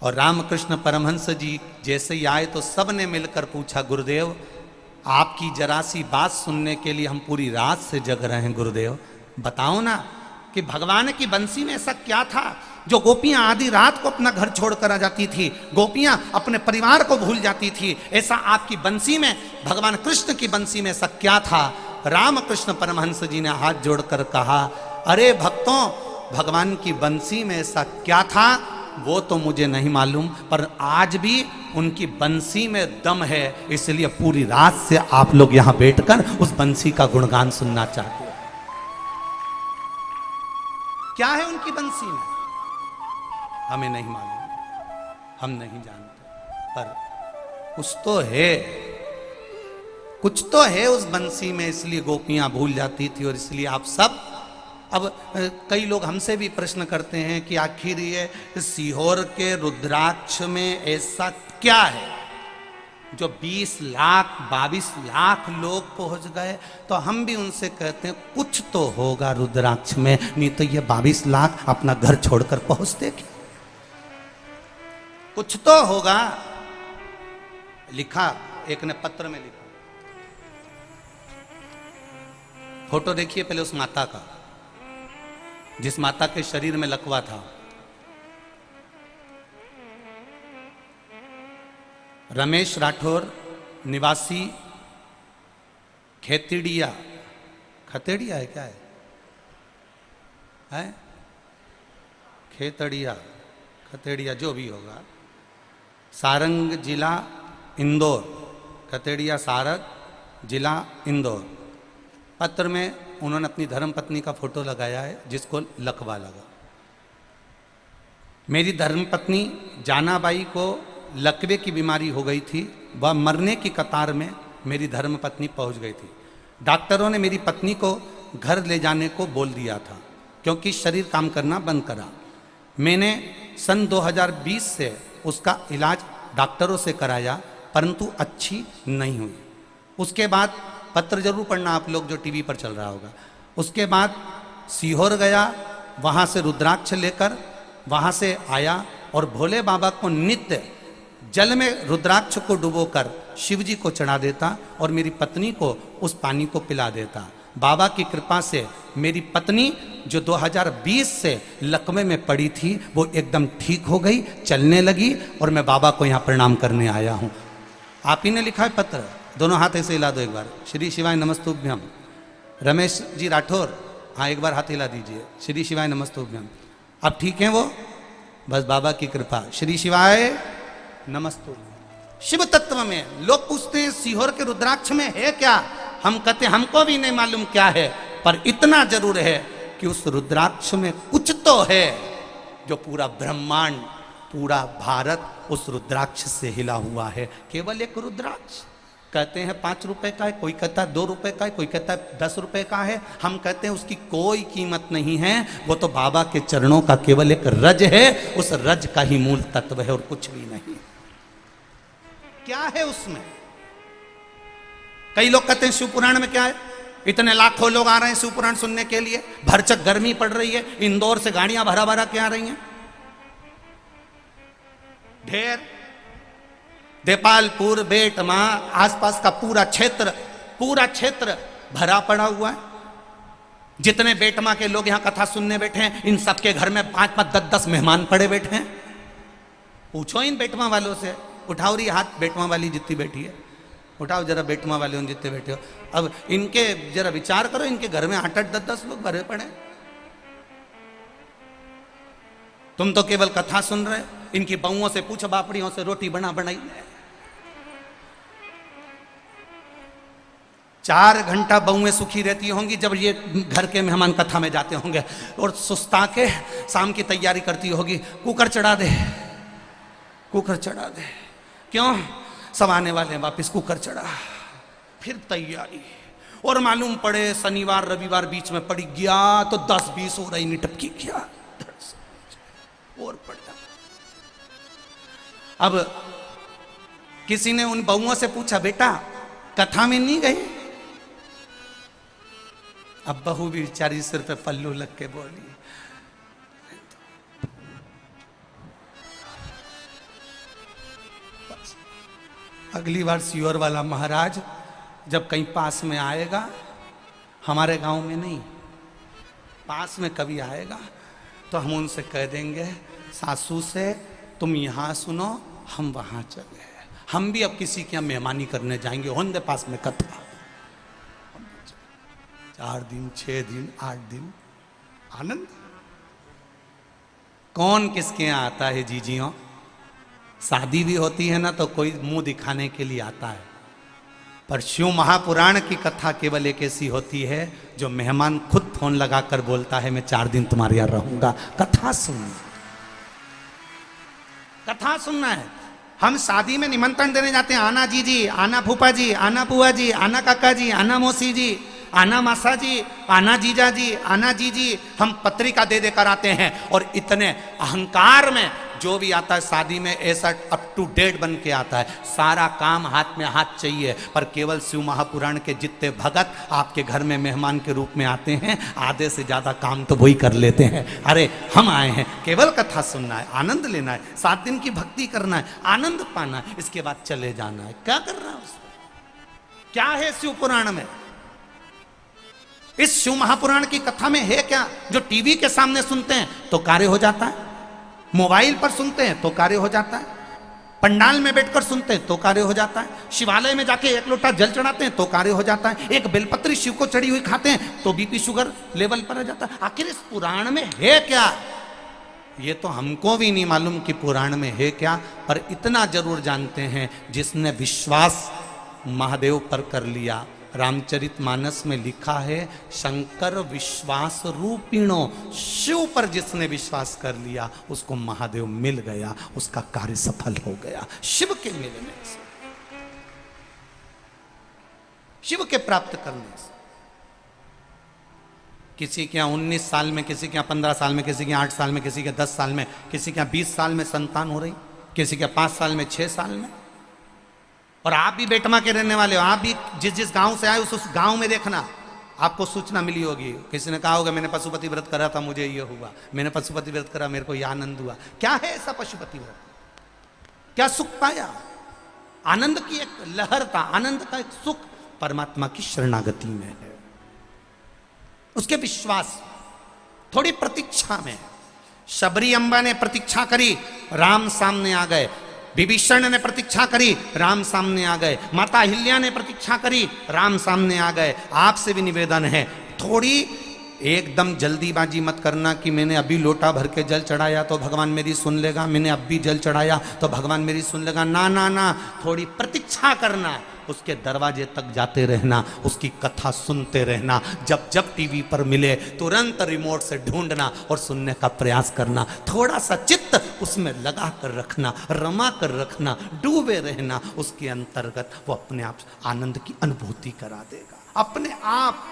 S1: और रामकृष्ण परमहंस जी जैसे ही आए तो सब ने मिलकर पूछा, गुरुदेव आपकी जरा सी बात सुनने के लिए हम पूरी रात से जग रहे हैं। गुरुदेव बताओ ना कि भगवान की बंसी में ऐसा क्या था जो गोपियां आधी रात को अपना घर छोड़कर आ जाती थी, गोपियां अपने परिवार को भूल जाती थी, ऐसा आपकी बंसी में, भगवान कृष्ण की बंसी में ऐसा क्या था? रामकृष्ण परमहंस जी ने हाथ जोड़कर कहा, अरे भक्तों, भगवान की बंसी में ऐसा क्या था वो तो मुझे नहीं मालूम, पर आज भी उनकी बंसी में दम है, इसलिए पूरी रात से आप लोग यहां बैठकर उस बंसी का गुणगान सुनना चाहते हैं। क्या है उनकी बंसी में? हमें नहीं मालूम, हम नहीं जानते, पर कुछ तो है, कुछ तो है उस बंसी में, इसलिए गोपियां भूल जाती थी। और इसलिए आप सब, अब कई लोग हमसे भी प्रश्न करते हैं कि आखिर ये सीहोर के रुद्राक्ष में ऐसा क्या है जो 20 लाख 22 लाख लोग पहुंच गए? तो हम भी उनसे कहते हैं कुछ तो होगा रुद्राक्ष में, नहीं तो ये 22 लाख अपना घर छोड़कर पहुंचते क्या? कुछ तो होगा। लिखा, एक ने पत्र में लिखा, फोटो देखिए पहले उस माता का, जिस माता के शरीर में लकवा था। रमेश राठौर, निवासी खेतड़िया, खतेड़िया है क्या है? खेतड़िया, खतेड़िया, जो भी होगा, सारंग जिला इंदौर, खतेड़िया सारंग जिला इंदौर। पत्र में उन्होंने अपनी धर्मपत्नी का फोटो लगाया है जिसको लकवा लगा। मेरी धर्मपत्नी जानाबाई को लकवे की बीमारी हो गई थी, वह मरने की कतार में मेरी धर्मपत्नी पहुंच गई थी। डॉक्टरों ने मेरी पत्नी को घर ले जाने को बोल दिया था क्योंकि शरीर काम करना बंद करा। मैंने सन 2020 से उसका इलाज डॉक्टरों से कराया, परंतु अच्छी नहीं हुई। उसके बाद पत्र जरूर पढ़ना आप लोग जो टीवी पर चल रहा होगा। उसके बाद सीहोर गया, वहाँ से रुद्राक्ष लेकर वहाँ से आया और भोले बाबा को नित्य जल में रुद्राक्ष को डुबोकर शिव जी को चढ़ा देता और मेरी पत्नी को उस पानी को पिला देता। बाबा की कृपा से मेरी पत्नी जो 2020 से लकवे में पड़ी थी वो एकदम ठीक हो गई, चलने लगी और मैं बाबा को यहाँ प्रणाम करने आया हूँ। आप ही ने लिखा है पत्र, दोनों हाथ ऐसे हिला दो एक बार। श्री शिवाय नमस्तुभ्यम। रमेश जी राठौर, हाँ एक बार हाथ हिला दीजिए। श्री शिवाय नमस्तुभ्यम। अब ठीक है वो, बस बाबा की कृपा। श्री शिवाय नमस्तुभ्यम। शिव तत्व में लोग पूछते हैं सीहोर के रुद्राक्ष में है क्या? हम कहते हमको भी नहीं मालूम क्या है, पर इतना जरूर है कि उस रुद्राक्ष में कुछ तो है जो पूरा ब्रह्मांड, पूरा भारत उस रुद्राक्ष से हिला हुआ है। केवल एक रुद्राक्ष, कहते हैं 5 रुपए का है, कोई कहता है 2 रुपए का है, कोई कहता है 10 रुपए का है। हम कहते हैं उसकी कोई कीमत नहीं है, वो तो बाबा के चरणों का केवल एक रज है, उस रज का ही मूल तत्व है और कुछ भी नहीं। क्या है उसमें? कई लोग कहते हैं शिव पुराण में क्या है, इतने लाखों लोग आ रहे हैं शिव पुराण सुनने के लिए, भरचक गर्मी पड़ रही है, इंदौर से गाड़ियां भरा भरा के आ रही हैं, ढेर देपालपुर, बेटमा, आसपास का पूरा क्षेत्र भरा पड़ा हुआ है। जितने बेटमा के लोग यहां कथा सुनने बैठे हैं, इन सबके घर में 5-5, 10-10 मेहमान पड़े बैठे हैं। पूछो इन बेटमा वालों से, उठाओ रही हाथ बेटमा वाली जितनी बैठी है, उठाओ जरा बेटमा वाले उन जितने बैठे हो। अब इनके जरा विचार करो, इनके घर में 8-8, 10-10 लोग भरे पड़े। तुम तो केवल कथा सुन रहे, इनकी बहुओं से पूछो, बापड़ियों से रोटी बनाई। 4 घंटा बहुएं सुखी रहती होंगी जब ये घर के मेहमान कथा में जाते होंगे, और सुस्ता के शाम की तैयारी करती होगी, कुकर चढ़ा दे, कुकर चढ़ा दे। क्यों? सब आने वाले हैं वापिस, कुकर चढ़ा, फिर तैयारी। और मालूम पड़े शनिवार रविवार बीच में पड़ी गया तो 10-20 हो रही नहीं, टपकी क्या और पड़ जा। अब किसी ने उन बहुओं से पूछा, बेटा कथा में नहीं गई? अब बहू भी बेचारी सिर पे पल्लू लग के बोली, अगली बार सियोर वाला महाराज जब कहीं पास में आएगा, हमारे गांव में नहीं, पास में कभी आएगा तो हम उनसे कह देंगे, सासू से तुम यहाँ सुनो, हम वहाँ चले। हम भी अब किसी के यहाँ मेहमानी करने जाएंगे, होंदे पास में कथा, 4 दिन 6 दिन 8 दिन आनंद। कौन किसके यहाँ आता है जीजियों? शादी भी होती है ना तो कोई मुंह दिखाने के लिए आता है, पर शिव महापुराण की कथा केवल एक ऐसी होती है जो मेहमान खुद फोन लगाकर बोलता है, मैं 4 दिन तुम्हारे यहाँ रहूंगा। कथा सुनना है। हम शादी में निमंत्रण देने जाते हैं, आना जीजी, आना फूफा जी, आना बुआ जी, आना काका जी, आना मौसी जी, आना मासा जी, आना जीजा जी, आना जीजी, हम पत्रिका दे देकर आते हैं। और इतने अहंकार में जो भी आता है शादी में ऐसा अप टू डेट बन के आता है, सारा काम हाथ में हाथ चाहिए। पर केवल शिव महापुराण के जितने भगत आपके घर में मेहमान के रूप में आते हैं, आधे से ज्यादा काम तो वही कर लेते हैं। अरे हम आए हैं केवल कथा सुनना है, आनंद लेना है, 7 दिन की भक्ति करना है, आनंद पाना है, इसके बाद चले जाना है। क्या करना है उसमें? क्या है शिव पुराण में? इस शिव महापुराण की कथा में है क्या? जो टीवी के सामने सुनते हैं तो कार्य हो जाता है, मोबाइल पर सुनते हैं तो कार्य हो जाता है, पंडाल में बैठकर सुनते हैं तो कार्य हो जाता है, शिवालय में जाके 1 लोटा जल चढ़ाते हैं तो कार्य हो जाता है, एक बेलपत्री शिव को चढ़ी हुई खाते हैं तो बीपी शुगर लेवल पर आ जाता है। आखिर इस पुराण में है क्या? ये तो हमको भी नहीं मालूम कि पुराण में है क्या, पर इतना जरूर जानते हैं, जिसने विश्वास महादेव पर कर लिया, रामचरितमानस में लिखा है, शंकर विश्वास रूपिणो, शिव पर जिसने विश्वास कर लिया उसको महादेव मिल गया, उसका कार्य सफल हो गया। शिव के मिलने से, शिव के प्राप्त करने से। किसी के यहाँ 19 साल में, किसी के यहाँ 15 साल में, किसी के यहाँ 8 साल में, किसी के 10 साल में, किसी के यहाँ 20 साल में संतान हो रही, किसी के 5 साल में, 6 साल में। और आप भी बेटमा के रहने वाले हो, आप भी जिस गांव से आए उस गांव में देखना, आपको सूचना मिली होगी। किसी ने कहा होगा मैंने पशुपति व्रत करा था, मुझे ये हुआ, मैंने पशुपति व्रत करा, मेरे को ये आनंद हुआ। क्या है ऐसा पशुपति व्रत? क्या सुख पाया? आनंद की एक लहर था, आनंद का एक सुख परमात्मा की शरणागति में है, उसके विश्वास, थोड़ी प्रतीक्षा में। शबरी अम्बा ने प्रतीक्षा करी, राम सामने आ गए। विभीषण ने प्रतीक्षा करी, राम सामने आ गए। माता अहिल्या ने प्रतीक्षा करी, राम सामने आ गए। आपसे भी निवेदन है, थोड़ी एकदम जल्दीबाजी मत करना कि मैंने अभी लोटा भर के जल चढ़ाया तो भगवान मेरी सुन लेगा, मैंने अभी जल चढ़ाया तो भगवान मेरी सुन लेगा। ना ना ना, थोड़ी प्रतीक्षा करना, उसके दरवाजे तक जाते रहना, उसकी कथा सुनते रहना। जब जब टीवी पर मिले तुरंत रिमोट से ढूंढना और सुनने का प्रयास करना। थोड़ा सा चित्त उसमें लगा कर रखना, रमा कर रखना, डूबे रहना उसके अंतर्गत। वो अपने आप आनंद की अनुभूति करा देगा अपने आप।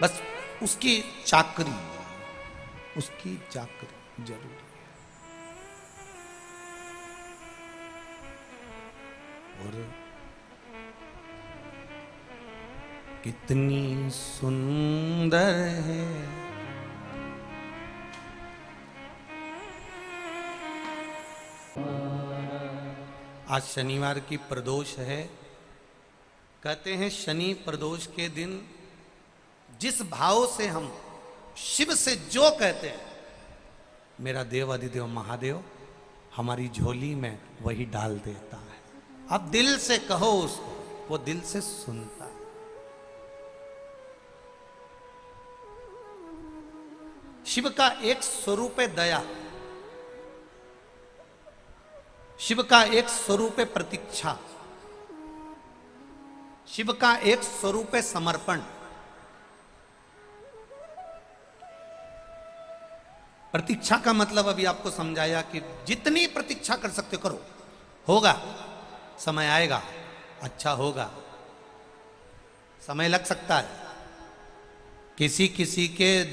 S1: बस उसकी चाकरी, उसकी चाकरी जरूरी है। और कितनी सुंदर है आज शनिवार की प्रदोष है। कहते हैं शनि प्रदोष के दिन जिस भाव से हम शिव से जो कहते हैं, मेरा देव अधिदेव महादेव हमारी झोली में वही डाल देता है। अब दिल से कहो उसको, वो दिल से सुनता है। शिव का एक स्वरूप है दया, शिव का एक स्वरूप है प्रतीक्षा, शिव का एक स्वरूप है समर्पण। प्रतीक्षा का मतलब अभी आपको समझाया कि जितनी प्रतीक्षा कर सकते हो करो, होगा, समय आएगा, अच्छा होगा। समय लग सकता है, किसी किसी के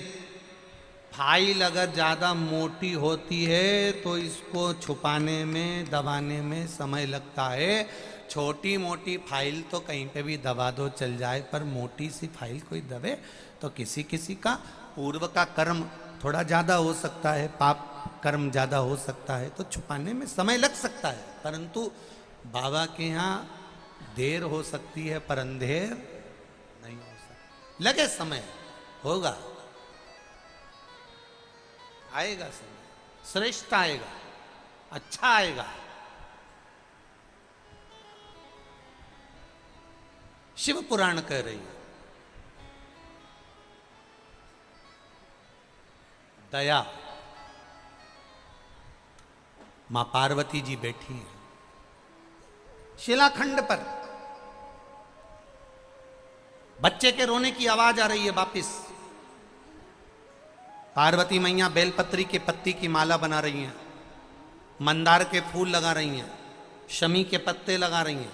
S1: फाइल अगर ज़्यादा मोटी होती है तो इसको छुपाने में, दबाने में समय लगता है। छोटी मोटी फाइल तो कहीं पे भी दबा दो चल जाए, पर मोटी सी फाइल कोई दबे तो किसी किसी का पूर्व का कर्म थोड़ा ज़्यादा हो सकता है, पाप कर्म ज़्यादा हो सकता है, तो छुपाने में समय लग सकता है। परंतु बाबा के यहाँ देर हो सकती है पर अंधेर नहीं हो सकती। लगे समय, होगा, आएगा समय, श्रेष्ठ आएगा, अच्छा आएगा। शिव पुराण कह रही है दया। मां पार्वती जी बैठी हैं शिलाखंड पर, बच्चे के रोने की आवाज आ रही है वापिस। पार्वती मैया बेलपत्री के पत्ती की माला बना रही हैं, मंदार के फूल लगा रही हैं, शमी के पत्ते लगा रही हैं।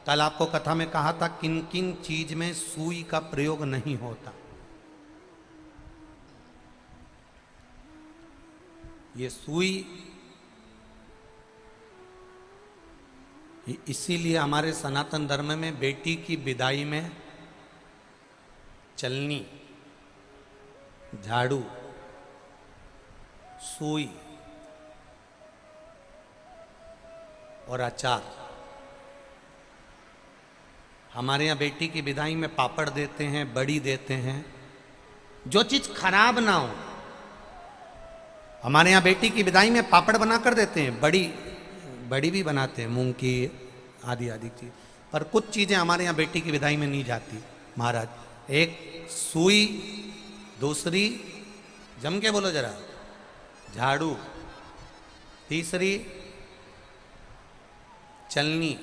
S1: कल आपको कथा में कहा था किन किन चीज में सुई का प्रयोग नहीं होता। ये सुई इसीलिए हमारे सनातन धर्म में बेटी की विदाई में चलनी, झाड़ू, सुई और अचार। हमारे यहाँ बेटी की विदाई में पापड़ देते हैं, बड़ी देते हैं, जो चीज खराब ना हो। हमारे यहाँ बेटी की विदाई में पापड़ बना कर देते हैं, बड़ी भी बनाते हैं, मूंग की आदि आदि चीज। पर कुछ चीजें हमारे यहाँ बेटी की विदाई में नहीं जाती महाराज। एक सुई, दूसरी जम के बोलो जरा, झाड़ू, तीसरी चलनी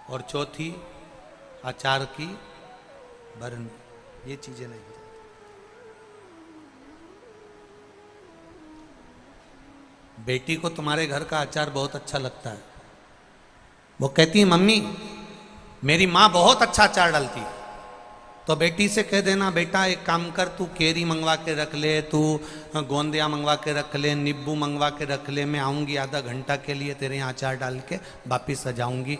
S1: और चौथी अचार की बरनी। ये चीजें नहीं। बेटी को तुम्हारे घर का अचार बहुत अच्छा लगता है। वो कहती है मम्मी मेरी माँ बहुत अच्छा अचार डालती। तो बेटी से कह देना बेटा एक काम कर, तू केरी मंगवा के रख ले, तू गोंदिया मंगवा के रख ले, नींबू मंगवा के रख ले, मैं आऊँगी आधा घंटा के लिए तेरे यहाँ अचार डाल के वापिस आ जाऊँगी।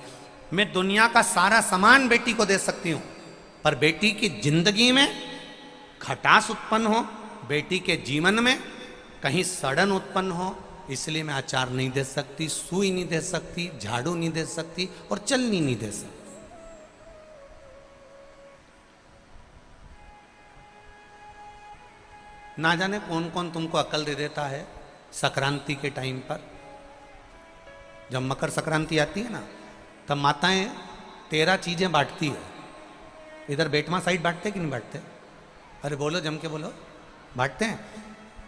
S1: मैं दुनिया का सारा सामान बेटी को दे सकती हूँ, पर बेटी की जिंदगी में खटास उत्पन्न हो, बेटी के जीवन में कहीं सड़न उत्पन्न हो, इसलिए मैं अचार नहीं दे सकती, सुई नहीं दे सकती, झाड़ू नहीं दे सकती और चलनी नहीं दे सकती। ना जाने कौन कौन तुमको अकल दे देता है संक्रांति के टाइम पर। जब मकर संक्रांति आती है ना, तब माताएं 13 चीजें बांटती है। इधर बेटमा साइड बांटते कि नहीं बांटते? अरे बोलो, जम के बोलो। बांटते हैं।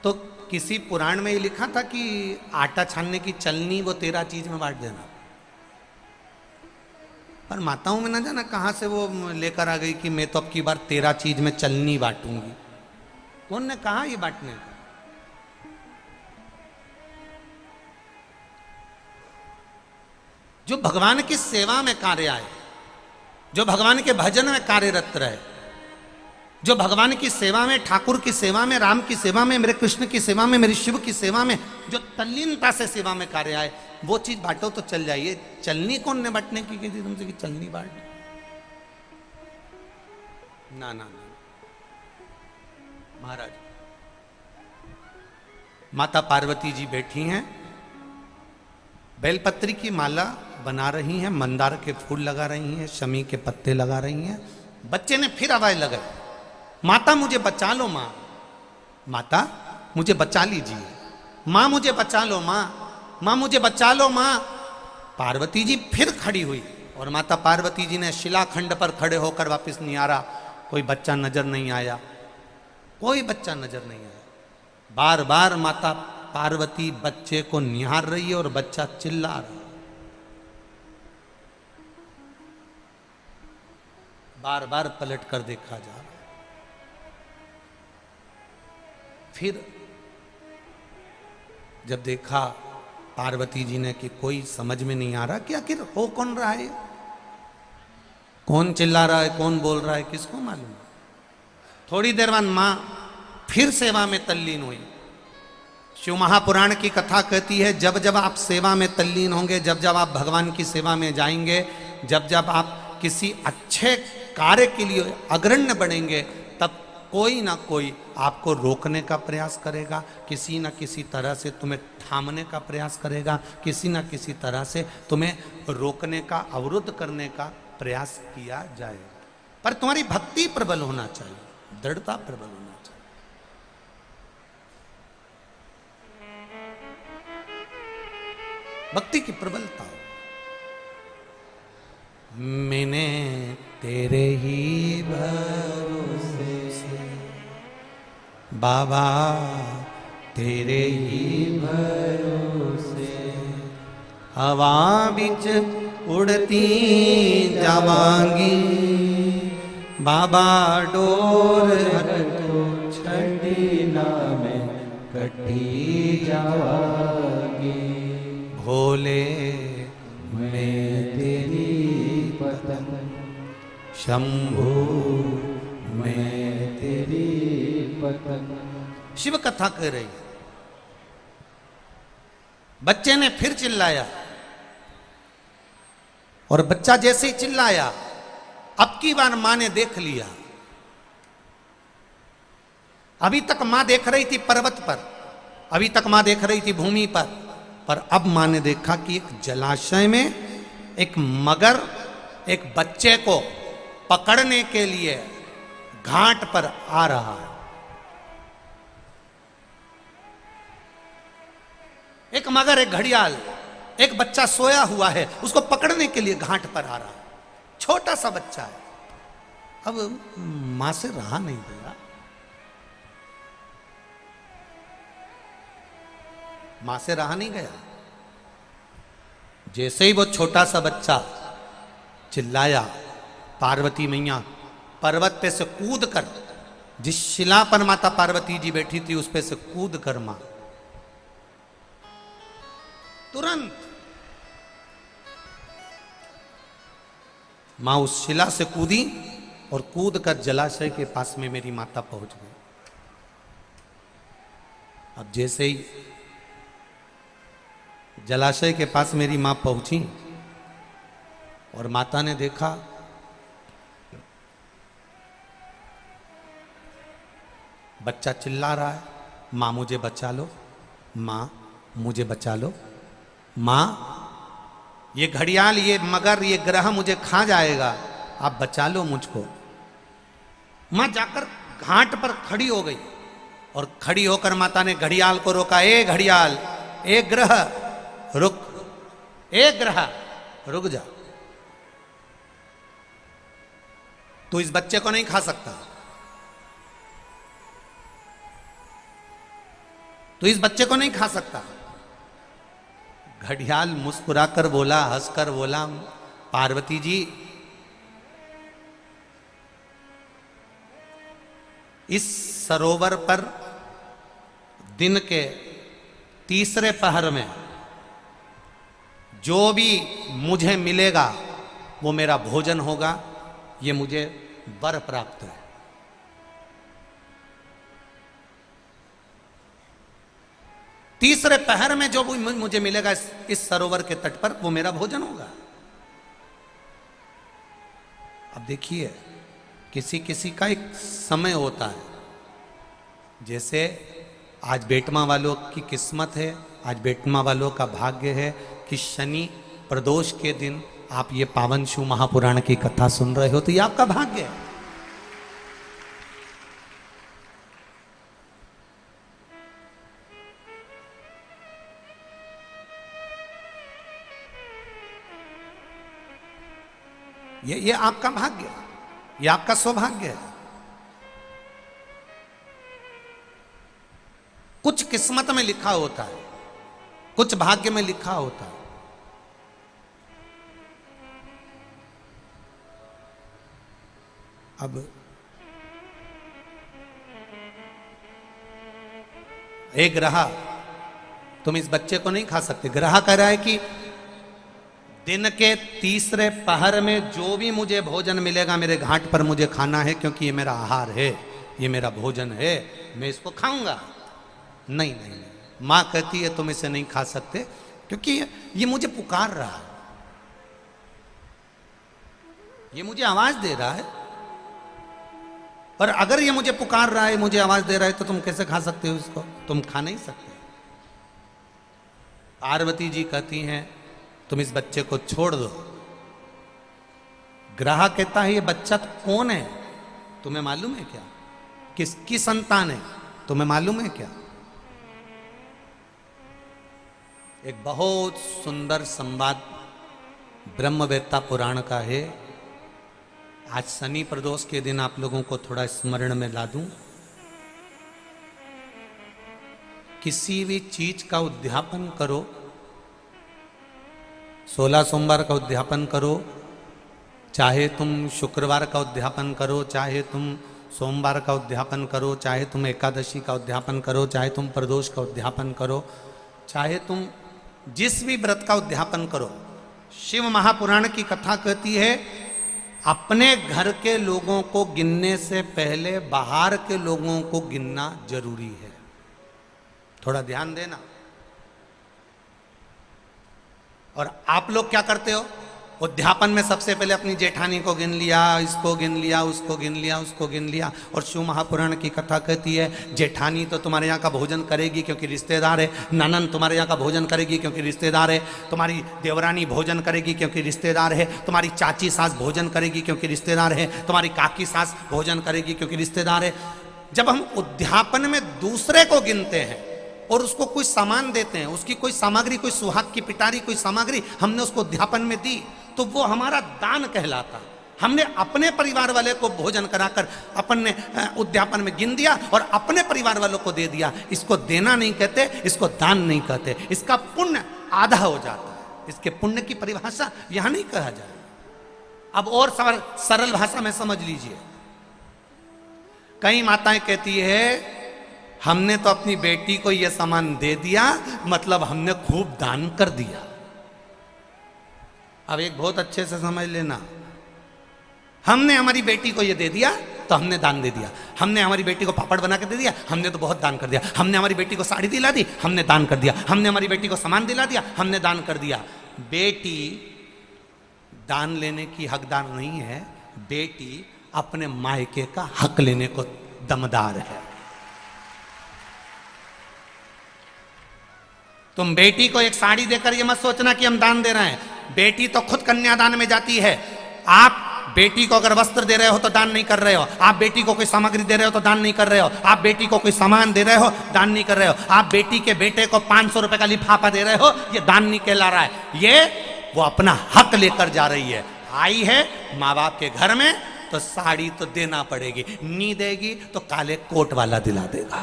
S1: तो किसी पुराण में ये लिखा था कि आटा छानने की चलनी वो 13 चीज में बांट देना। पर माताओं में ना जाना कहां से वो लेकर आ गई कि मैं तो अब की बार 13 चीज में चलनी बांटूंगी। कौन ने कहा ये बांटने का? जो भगवान की सेवा में कार्य आए, जो भगवान के भजन में कार्यरत रहे, जो भगवान की सेवा में, ठाकुर की सेवा में, राम की सेवा में, मेरे कृष्ण की सेवा में, मेरे शिव की सेवा में जो तल्लीनता से सेवा में कार्य आए, वो चीज बांटो तो चल जाइए। चलनी कौन ने बांटने की कही थी तुमसे कि चलनी बांट? ना ना ना महाराज, माता पार्वती जी बैठी हैं, बेलपत्री की माला बना रही हैं, मंदार के फूल लगा रही हैं, शमी के पत्ते लगा रही हैं। बच्चे ने फिर आवाज लगाई, माता मुझे बचा लो माँ, माता मुझे बचा लीजिए, माँ मुझे बचा लो माँ, माँ मुझे बचा लो माँ। पार्वती जी फिर खड़ी हुई और माता पार्वती जी ने शिलाखंड पर खड़े होकर वापस निहारा, कोई बच्चा नजर नहीं आया, कोई बच्चा नजर नहीं आया। बार बार माता पार्वती बच्चे को निहार रही है और बच्चा चिल्ला रहा है। बार बार पलट कर देखा जा रहा है। फिर जब देखा पार्वती जी ने कि कोई समझ में नहीं आ रहा कि आखिर हो कौन रहा है, कौन चिल्ला रहा है, कौन बोल रहा है, किसको मालूम। थोड़ी देर बाद मां फिर सेवा में तल्लीन हुई। शिव महापुराण की कथा कहती है, जब जब आप सेवा में तल्लीन होंगे, जब जब आप भगवान की सेवा में जाएंगे, जब जब आप किसी अच्छे कार्य के लिए अग्रण्य बनेंगे, तब कोई ना कोई आपको रोकने का प्रयास करेगा, किसी न किसी तरह से तुम्हें थामने का प्रयास करेगा, किसी न किसी तरह से तुम्हें रोकने का, अवरुद्ध करने का प्रयास किया जाएगा। पर तुम्हारी भक्ति प्रबल होना चाहिए, दृढ़ता प्रबल होना चाहिए। भक्ति की प्रबलता। मैंने तेरे ही भरोसे से बाबा, तेरे ही भरोसे हवा बिच उड़ती जावांगी, बाबा डोर हटो छड़ी ना में कटी जावांगी, भोले मैं तेरी पतंग, शंभू मैं तेरी पतंग। शिव कथा कह रही है। बच्चे ने फिर चिल्लाया और बच्चा जैसे ही चिल्लाया, अब की बार मां ने देख लिया। अभी तक मां देख रही थी पर्वत पर, अभी तक मां देख रही थी भूमि पर अब मां ने देखा कि एक जलाशय में एक मगर एक बच्चे को पकड़ने के लिए घाट पर आ रहा है। एक मगर, एक घड़ियाल, एक बच्चा सोया हुआ है, उसको पकड़ने के लिए घाट पर आ रहा है। छोटा सा बच्चा है। अब मां से रहा नहीं गया, मां से रहा नहीं गया। जैसे ही वो छोटा सा बच्चा चिल्लाया, पार्वती मैया पर्वत पे से कूद कर, जिस शिला पर माता पार्वती जी बैठी थी उस पे से कूद कर मां तुरंत मां उस शिला से कूदी और कूद कर जलाशय के पास में मेरी माता पहुंच गई। अब जैसे ही जलाशय के पास मेरी मां पहुंची और माता ने देखा बच्चा चिल्ला रहा है, मां मुझे बचा लो, मां मुझे बचा लो, मां ये घड़ियाल, ये मगर, ये ग्रह मुझे खा जाएगा, आप बचा लो मुझको। मां जाकर घाट पर खड़ी हो गई और खड़ी होकर माता ने घड़ियाल को रोका, ए घड़ियाल, ए ग्रह रुक, ए ग्रह रुक जा, तू इस बच्चे को नहीं खा सकता, तू इस बच्चे को नहीं खा सकता। घड़ियाल मुस्कुराकर बोला, हंसकर बोला, पार्वती जी, इस सरोवर पर दिन के तीसरे पहर में जो भी मुझे मिलेगा वो मेरा भोजन होगा, ये मुझे वर प्राप्त है। तीसरे पहर में जो भी मुझे मिलेगा इस सरोवर के तट पर, वो मेरा भोजन होगा। अब देखिए, किसी किसी का एक समय होता है। जैसे आज बेटमा वालों की किस्मत है, आज बेटमा वालों का भाग्य है कि शनि प्रदोष के दिन आप ये पावन शिव महापुराण की कथा सुन रहे हो, तो ये आपका भाग्य है। ये आपका भाग्य है, ये आपका सौभाग्य है। कुछ किस्मत में लिखा होता है, कुछ भाग्य में लिखा होता है। अब एक ग्रह, तुम इस बच्चे को नहीं खा सकते। ग्रह कह रहा है कि दिन के तीसरे पहर में जो भी मुझे भोजन मिलेगा मेरे घाट पर मुझे खाना है, क्योंकि ये मेरा आहार है, ये मेरा भोजन है, मैं इसको खाऊंगा। नहीं नहीं नहीं, मां कहती है तुम इसे नहीं खा सकते, क्योंकि ये मुझे पुकार रहा है, ये मुझे आवाज दे रहा है। और अगर ये मुझे पुकार रहा है, मुझे आवाज दे रहा है, तो तुम कैसे खा सकते हो इसको? तुम खा नहीं सकते। पार्वती जी कहती हैं तुम इस बच्चे को छोड़ दो। ग्रह कहता है ये बच्चा कौन है, तुम्हें मालूम है क्या? किसकी संतान है, तुम्हें मालूम है क्या? एक बहुत सुंदर संवाद ब्रह्मवेत्ता पुराण का है। आज शनि प्रदोष के दिन आप लोगों को थोड़ा स्मरण में ला दूं। किसी भी चीज का उद्यापन करो, 16 सोमवार का उद्यापन करो, चाहे तुम शुक्रवार का उद्यापन करो, चाहे तुम सोमवार का उद्यापन करो, चाहे तुम एकादशी का उद्यापन करो, चाहे तुम प्रदोष का उद्यापन करो, चाहे तुम जिस भी व्रत का उद्यापन करो, शिव महापुराण की कथा कहती है अपने घर के लोगों को गिनने से पहले बाहर के लोगों को गिनना जरूरी है। थोड़ा ध्यान देना। और आप लोग क्या करते हो? उद्यापन में सबसे पहले अपनी जेठानी को गिन लिया, इसको गिन लिया, उसको गिन लिया, उसको गिन लिया। और शिव महापुराण की कथा कहती है जेठानी तो तुम्हारे यहाँ का भोजन करेगी क्योंकि रिश्तेदार है, ननन तुम्हारे यहाँ का भोजन करेगी क्योंकि रिश्तेदार है, तुम्हारी देवरानी भोजन करेगी क्योंकि रिश्तेदार है, तुम्हारी चाची सास भोजन करेगी क्योंकि रिश्तेदार है, तुम्हारी काकी सास भोजन करेगी क्योंकि रिश्तेदार है। जब हम उद्यापन में दूसरे को गिनते हैं और उसको कोई सामान देते हैं, उसकी कोई सामग्री, कोई सुहाग की पिटारी, कोई सामग्री हमने उसको उद्यापन में दी, तो वो हमारा दान कहलाता। हमने अपने परिवार वाले को भोजन कराकर अपने उद्यापन में गिन दिया और अपने परिवार वालों को दे दिया। इसको देना नहीं कहते, इसको दान नहीं कहते, इसका पुण्य आधा हो जाता है। इसके पुण्य की परिभाषा यहां नहीं कहा जाए। अब और सरल भाषा में समझ लीजिए। कई माताएं कहती है हमने तो अपनी बेटी को यह सामान दे दिया, मतलब हमने खूब दान कर दिया। अब एक बहुत अच्छे से समझ लेना, हमने हमारी बेटी को ये दे दिया तो हमने दान दे दिया। हमने हमारी बेटी को पापड़ बना के दे दिया, हमने तो बहुत दान कर दिया। हमने हमारी बेटी को साड़ी दिला दी, हमने दान कर दिया। हमने हमारी बेटी को सामान दिला दिया, हमने दान कर दिया। बेटी दान लेने की हकदार नहीं है, बेटी अपने मायके का हक लेने को दमदार है। तुम बेटी को एक साड़ी देकर ये मत सोचना कि हम दान दे रहे हैं। बेटी तो खुद कन्यादान में जाती है। आप बेटी को अगर वस्त्र दे रहे हो तो दान नहीं कर रहे हो, आप बेटी को कोई सामग्री दे रहे हो तो दान नहीं कर रहे हो, आप बेटी को कोई सामान दे रहे हो दान नहीं कर रहे हो, आप बेटी के बेटे को 500 रुपए का लिफाफा दे रहे हो, ये दान नहीं कहला रहा है। ये वो अपना हक लेकर जा रही है। आई है माँ बाप के घर में तो साड़ी तो देना पड़ेगी, नहीं देगी तो काले कोट वाला दिला देगा।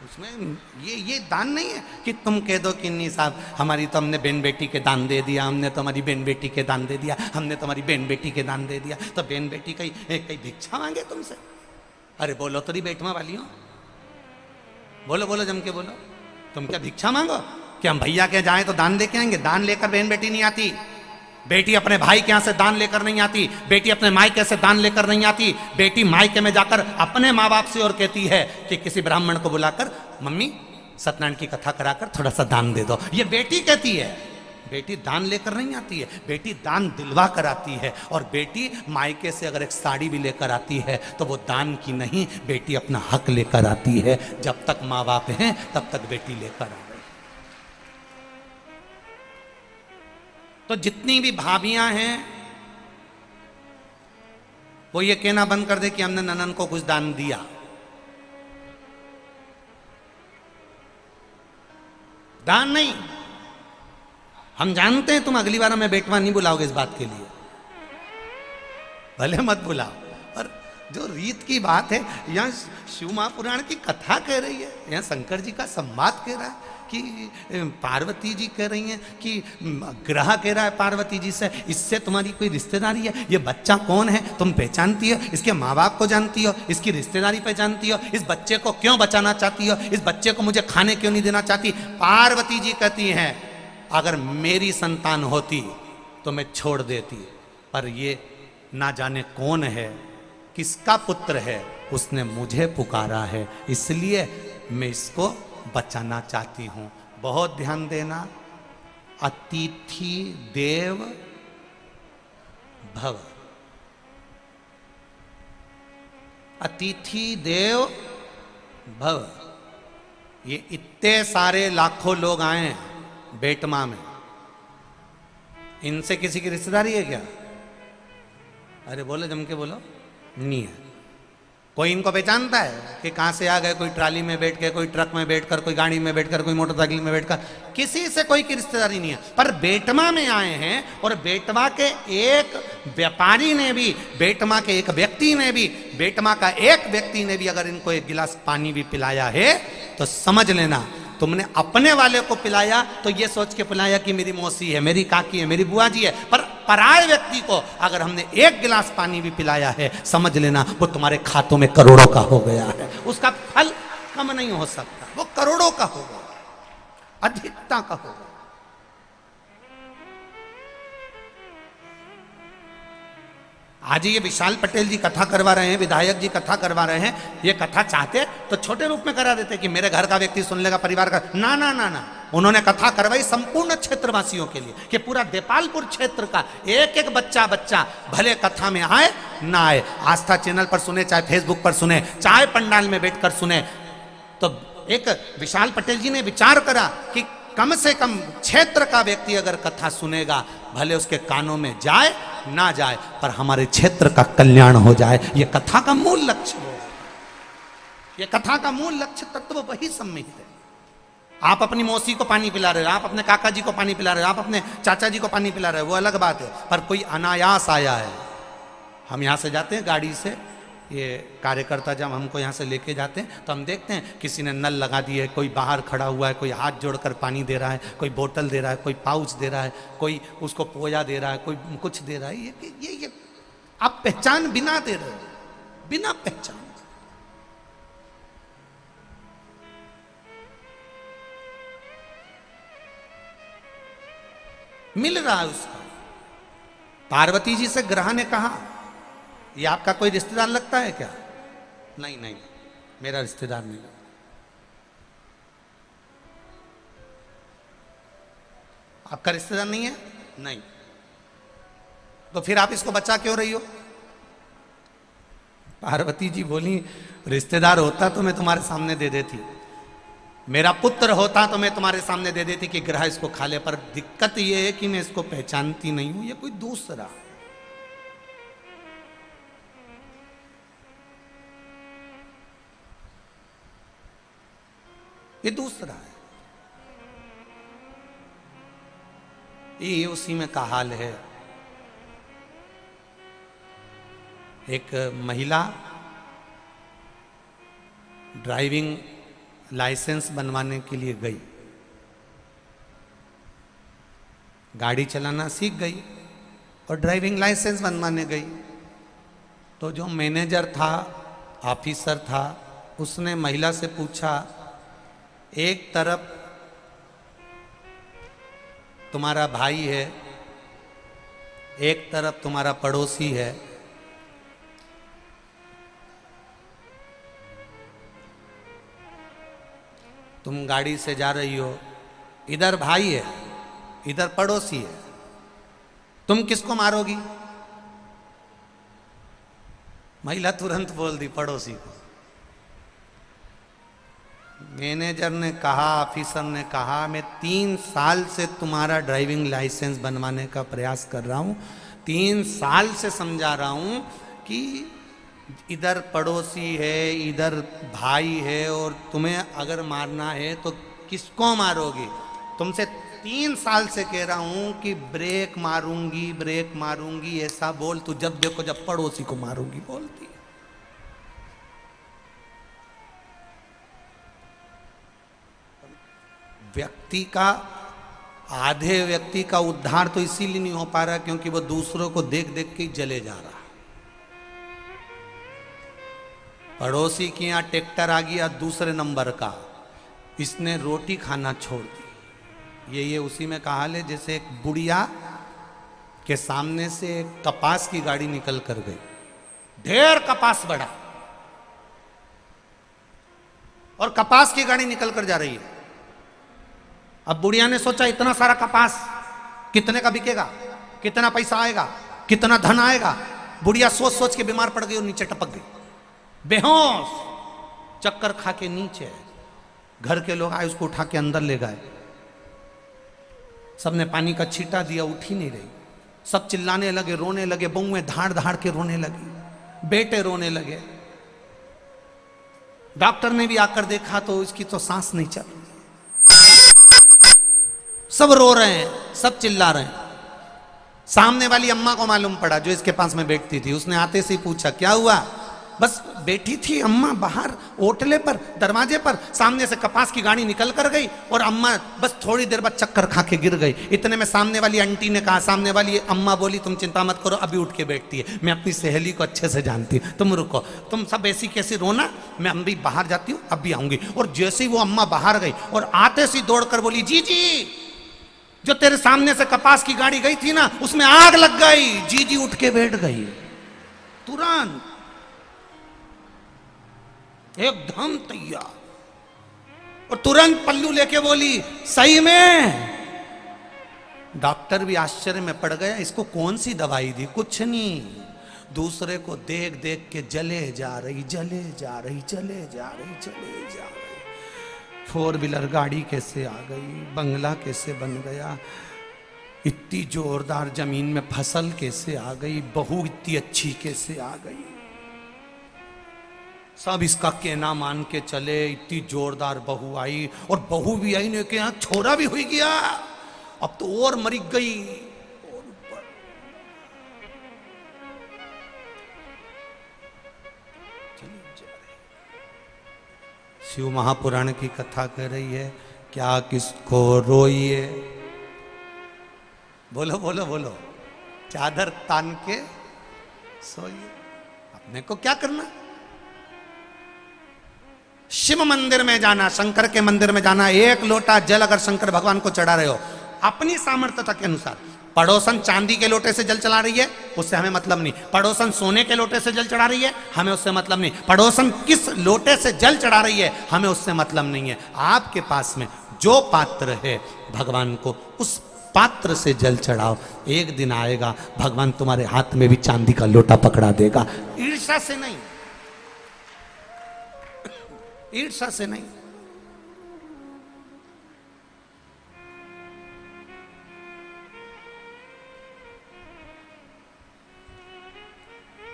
S1: उसमें ये दान नहीं है कि तुम कह दो कि नहीं साहब हमारी तो हमने बहन बेटी के दान दे दिया, हमने तो हमारी बहन बेटी के दान दे दिया, हमने तो हमारी बहन बेटी के दान दे दिया, तो बहन बेटी कहीं भिक्षा मांगे तुमसे? अरे बोलो तो नहीं बेटमा वाली हो, बोलो बोलो जम के बोलो, तुम क्या भिक्षा मांगो कि हम भैया के जाएं तो दान लेके आएंगे? दान लेकर बहन बेटी नहीं आती, बेटी अपने भाई के यहाँ से दान लेकर नहीं आती, बेटी अपने मायके से दान लेकर नहीं आती, बेटी मायके में जाकर अपने माँ बाप से और कहती है कि किसी ब्राह्मण को बुलाकर मम्मी सत्यनारायण की कथा कराकर थोड़ा सा दान दे दो। ये बेटी कहती है, बेटी दान लेकर नहीं आती है, बेटी दान दिलवा कर आती है। और बेटी मायके से अगर एक साड़ी भी लेकर आती है तो वो दान की नहीं, बेटी अपना हक लेकर आती है। जब तक माँ बाप हैं तब तक बेटी लेकर आ। तो जितनी भी भाभियां हैं वो ये कहना बंद कर दे कि हमने ननन को कुछ दान दिया। दान नहीं, हम जानते हैं तुम अगली बार हमें बेटवा नहीं बुलाओगे इस बात के लिए, भले मत बुलाओ, पर जो रीत की बात है, यहाँ शिव महापुराण की कथा कह रही है, यहाँ शंकर जी का संवाद कह रहा है कि पार्वती जी कह रही हैं कि ग्रह कह रहा है पार्वती जी से, इससे तुम्हारी कोई रिश्तेदारी है? ये बच्चा कौन है तुम पहचानती हो? इसके माँ बाप को जानती हो? इसकी रिश्तेदारी पहचानती हो? इस बच्चे को क्यों बचाना चाहती हो? इस बच्चे को मुझे खाने क्यों नहीं देना चाहती? पार्वती जी कहती हैं अगर मेरी संतान होती तो मैं छोड़ देती, पर ये ना जाने कौन है, किसका पुत्र है, उसने मुझे पुकारा है, इसलिए मैं इसको बचाना चाहती हूं। बहुत ध्यान देना, अतिथि देव भव, अतिथि देव भव। ये इतने सारे लाखों लोग आए हैं बेटमा में, इनसे किसी की रिश्तेदारी है क्या? अरे बोलो जम के बोलो, नहीं है। कोई इनको पहचानता है कि कहां से आ गए? कोई ट्राली में बैठ के, कोई ट्रक में बैठकर, कोई गाड़ी में बैठकर, कोई मोटरसाइकिल में बैठकर, किसी से कोई की रिश्तेदारी नहीं है। पर बेटमा में आए हैं और बेटमा के एक व्यापारी ने भी, बेटमा के एक व्यक्ति ने भी, बेटमा का एक व्यक्ति ने भी अगर इनको एक गिलास पानी भी पिलाया है तो समझ लेना तुमने अपने वाले को पिलाया तो ये सोच के पिलाया कि मेरी मौसी है, मेरी काकी है, मेरी बुआ जी है, पर पराये व्यक्ति को अगर हमने एक गिलास पानी भी पिलाया है, समझ लेना वो तुम्हारे खातों में करोड़ों का हो गया है। उसका फल कम नहीं हो सकता, वो करोड़ों का होगा, अधिकता का होगा। आज ये विशाल पटेल जी कथा करवा रहे हैं, विधायक जी कथा करवा रहे हैं, ये कथा चाहते तो छोटे रूप में करा देते कि मेरे घर का व्यक्ति सुन लेगा, परिवार का। ना ना ना ना, उन्होंने कथा करवाई संपूर्ण क्षेत्रवासियों के लिए कि पूरा देपालपुर क्षेत्र का एक एक बच्चा भले कथा में आए ना आए, आस्था चैनल पर सुने, चाहे फेसबुक पर सुने, चाहे पंडाल में बैठकर सुने। तो एक विशाल पटेल जी ने विचार करा कि कम से कम क्षेत्र का व्यक्ति अगर कथा सुनेगा, भले उसके कानों में जाए ना जाए, पर हमारे क्षेत्र का कल्याण हो जाए, ये कथा का मूल लक्ष्य हो। ये कथा का मूल लक्ष्य तत्व वही सम्मिलित है। आप अपनी मौसी को पानी पिला रहे हो, आप अपने काका जी को पानी पिला रहे हो, आप अपने चाचा जी को पानी पिला रहे हो, वो अलग बात है। पर कोई अनायास आया है, हम यहाँ से जाते हैं गाड़ी से, ये कार्यकर्ता जब हमको यहाँ से लेके जाते हैं तो हम देखते हैं किसी ने नल लगा दिए, कोई बाहर खड़ा हुआ है, कोई हाथ जोड़कर पानी दे रहा है, कोई बोतल दे रहा है, कोई पाउच दे रहा है, कोई उसको पोया दे रहा है, कोई कुछ दे रहा है। ये आप पहचान बिना दे रहे हो, बिना पहचान। मिल रहा है उसको। पार्वती जी से ग्रह ने कहा ये आपका कोई रिश्तेदार लगता है क्या? नहीं नहीं, मेरा रिश्तेदार नहीं। आपका रिश्तेदार नहीं है? नहीं। तो फिर आप इसको बचा क्यों रही हो? पार्वती जी बोली रिश्तेदार होता तो मैं तुम्हारे सामने दे देती, मेरा पुत्र होता तो मैं तुम्हारे सामने दे देती कि ग्रह इसको खा ले, पर दिक्कत ये है कि मैं इसको पहचानती नहीं हूं, ये कोई दूसरा। ये दूसरा है। ये उसी में का हाल है। एक महिला ड्राइविंग लाइसेंस बनवाने के लिए गई, गाड़ी चलाना सीख गई और ड्राइविंग लाइसेंस बनवाने गई। तो जो मैनेजर था, ऑफिसर था, उसने महिला से पूछा, एक तरफ तुम्हारा भाई है, एक तरफ तुम्हारा पड़ोसी है, तुम गाड़ी से जा रही हो, इधर भाई है, इधर पड़ोसी है, तुम किसको मारोगी? महिला तुरंत बोल दी, पड़ोसी को। मैनेजर ने कहा, ऑफिसर ने कहा, मैं 3 साल से तुम्हारा ड्राइविंग लाइसेंस बनवाने का प्रयास कर रहा हूं, 3 साल से समझा रहा हूं कि इधर पड़ोसी है, इधर भाई है, और तुम्हें अगर मारना है तो किसको मारोगी? तुमसे 3 साल से कह रहा हूं कि ब्रेक मारूंगी, ब्रेक मारूंगी, ऐसा बोल, तू जब देखो जब पड़ोसी को मारूंगी बोलती है। व्यक्ति का, आधे व्यक्ति का उद्धार तो इसीलिए नहीं हो पा रहा क्योंकि वो दूसरों को देख देख के जले जा रहा। पड़ोसी के यहाँ ट्रैक्टर आ गया दूसरे नंबर का, इसने रोटी खाना छोड़ दी। ये उसी में कहा है, जैसे एक बुढ़िया के सामने से कपास की गाड़ी निकल कर गई, ढेर कपास बढ़ा और कपास की गाड़ी निकल कर जा रही है। अब बुढ़िया ने सोचा, इतना सारा कपास कितने का बिकेगा, कितना पैसा आएगा, कितना धन आएगा। बुढ़िया सोच सोच के बीमार पड़ गई और नीचे टपक गई, बेहोश, चक्कर खा के नीचे। घर के लोग आए, उसको उठा के अंदर ले गए, सबने पानी का छींटा दिया, उठ ही नहीं रही। सब चिल्लाने लगे, रोने लगे, बहुएं धाड़ धाड़ के रोने लगी, बेटे रोने लगे। डॉक्टर ने भी आकर देखा तो इसकी तो सांस नहीं चल रही, सब रो रहे हैं, सब चिल्ला रहे हैं। सामने वाली अम्मा को मालूम पड़ा, जो इसके पास में बैठती थी, उसने आते से ही पूछा, क्या हुआ? बस बैठी थी अम्मा बाहर ओटले पर, दरवाजे पर, सामने से कपास की गाड़ी निकल कर गई और अम्मा बस थोड़ी देर बाद चक्कर खा के गिर गई। इतने में सामने वाली आंटी ने कहा, सामने वाली अम्मा बोली, तुम चिंता मत करो, अभी उठ के बैठती है, मैं अपनी सहेली को अच्छे से जानती हूँ, तुम रुको, तुम सब ऐसी कैसी रोना, मैं अभी बाहर जाती हूँ, अब भी आऊंगी। और जैसे ही वो अम्मा बाहर गई और आते से दौड़ कर बोली, जी जी, जो तेरे सामने से कपास की गाड़ी गई थी ना, उसमें आग लग गई। जी जी उठ के बैठ गई तुरंत, एकदम तैयार, और तुरंत पल्लू लेके बोली, सही में। डॉक्टर भी आश्चर्य में पड़ गया, इसको कौन सी दवाई दी? कुछ नहीं, दूसरे को देख देख के जले जा रही, जले जा रही, जले जा रही, जले जा रही। 4 व्हीलर गाड़ी कैसे आ गई, बंगला कैसे बन गया, इतनी जोरदार जमीन में फसल कैसे आ गई, बहू इतनी अच्छी कैसे आ गई, सब इसका कहना मान के चले। इतनी जोरदार बहू आई, और बहू भी आई ने के यहाँ छोरा भी हुई गया, अब तो और मरी गई। और ऊपर शिव महापुराण की कथा कह रही है, क्या किसको रोइए, बोलो बोलो बोलो, चादर तान के सोइए, अपने को क्या करना। शिव मंदिर में जाना, शंकर के मंदिर में जाना, 1 लोटा जल अगर शंकर भगवान को चढ़ा रहे हो अपनी सामर्थ्यता के अनुसार, पड़ोसन चांदी के लोटे से जल चढ़ा रही है, उससे हमें मतलब नहीं। पड़ोसन सोने के लोटे से जल चढ़ा रही है, हमें उससे मतलब नहीं। पड़ोसन किस लोटे से जल चढ़ा रही है, हमें उससे मतलब नहीं है। आपके पास में जो पात्र है, भगवान को उस पात्र से जल चढ़ाओ। एक दिन आएगा भगवान तुम्हारे हाथ में भी चांदी का लोटा पकड़ा देगा। ईर्ष्या से नहीं, ईर्ष्या से नहीं।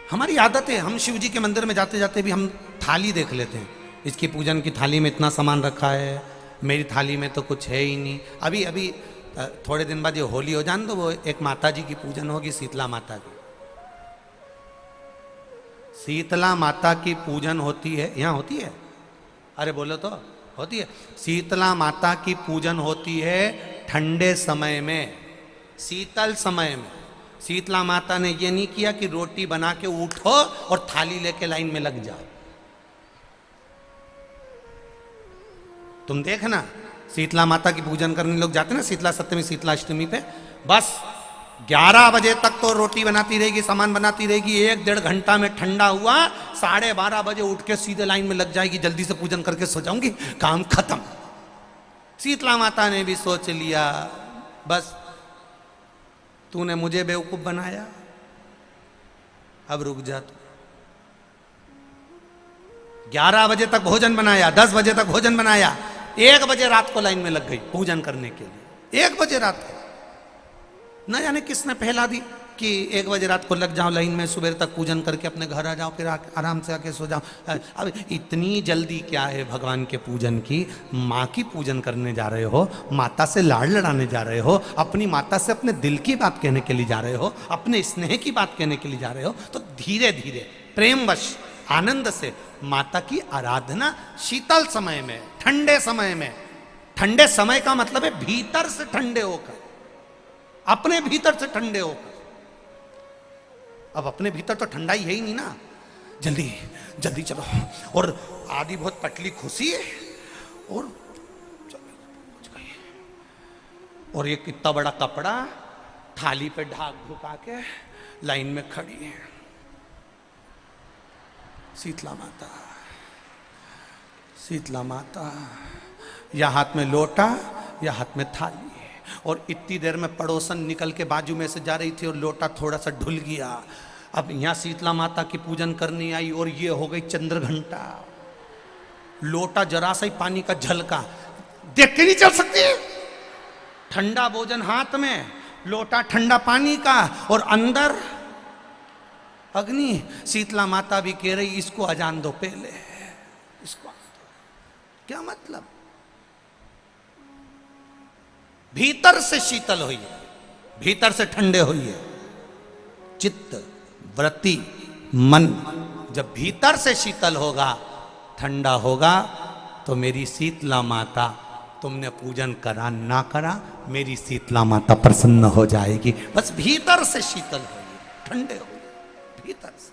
S1: हमारी आदत है, हम शिव जी के मंदिर में जाते जाते भी हम थाली देख लेते हैं, इसकी पूजन की थाली में इतना सामान रखा है, मेरी थाली में तो कुछ है ही नहीं। अभी अभी थोड़े दिन बाद ये होली हो जाने, तो वो एक माता जी की पूजन होगी, शीतला माता की। शीतला माता की पूजन होती है, यहाँ होती है, अरे बोलो तो, होती है। शीतला माता की पूजन होती है ठंडे समय में, शीतल समय में। शीतला माता ने ये नहीं किया कि रोटी बना के उठो और थाली लेके लाइन में लग जाओ। तुम देखना, शीतला माता की पूजन करने लोग जाते ना शीतला सप्तमी, शीतला अष्टमी पे, बस 11 बजे तक तो रोटी बनाती रहेगी, सामान बनाती रहेगी। 1-1.5 घंटा में ठंडा हुआ, 12:30 बजे उठ के सीधे लाइन में लग जाएगी, जल्दी से पूजन करके सो जाऊंगी, काम खत्म। शीतला माता ने भी सोच लिया, बस तूने मुझे बेवकूफ बनाया, अब रुक जा तू। 11 बजे तक भोजन बनाया, 10 बजे तक भोजन बनाया, 1 बजे रात को लाइन में लग गई पूजन करने के लिए। 1 बजे रात को, न जाने किसने पहला दी कि 1 बजे रात को लग जाओ लाइन में, सुबह तक पूजन करके अपने घर आ जाओ, फिर आराम से आके सो जाओ। अब इतनी जल्दी क्या है भगवान के पूजन की? माँ की पूजन करने जा रहे हो, माता से लाड़ लड़ाने जा रहे हो, अपनी माता से अपने दिल की बात कहने के लिए जा रहे हो, अपने स्नेह की बात कहने के लिए जा रहे हो, तो धीरे धीरे प्रेमवश आनंद से माता की आराधना शीतल समय में, ठंडे समय में। ठंडे समय का मतलब है भीतर से ठंडे होकर, अपने भीतर से ठंडे होकर। अब अपने भीतर तो ठंडाई है ही नहीं ना, जल्दी जल्दी चलो, और आधी बहुत पतली खुशी है, और और ये कितना बड़ा कपड़ा थाली पे ढाक ढुका के लाइन में खड़ी है शीतला माता। शीतला माता, या हाथ में लोटा या हाथ में थाली, और इतनी देर में पड़ोसन निकल के बाजू में से जा रही थी और लोटा थोड़ा सा ढुल गया। अब यहाँ शीतला माता की पूजन करनी आई और ये हो गई चंद्र घंटा। लोटा जरा सा ही पानी का झलका, देख के नहीं चल सकती, ठंडा भोजन हाथ में, लोटा ठंडा पानी का, और अंदर अग्नि। शीतला माता भी कह रही इसको अजान दो पहले, इसको क्या मतलब? भीतर से शीतल होइए, भीतर से ठंडे होइए। चित्त, वृत्ति, मन जब भीतर से शीतल होगा, ठंडा होगा, तो मेरी शीतला माता, तुमने पूजन करा ना करा, मेरी शीतला माता प्रसन्न हो जाएगी। बस भीतर से शीतल होइए, ठंडे होइए भीतर से।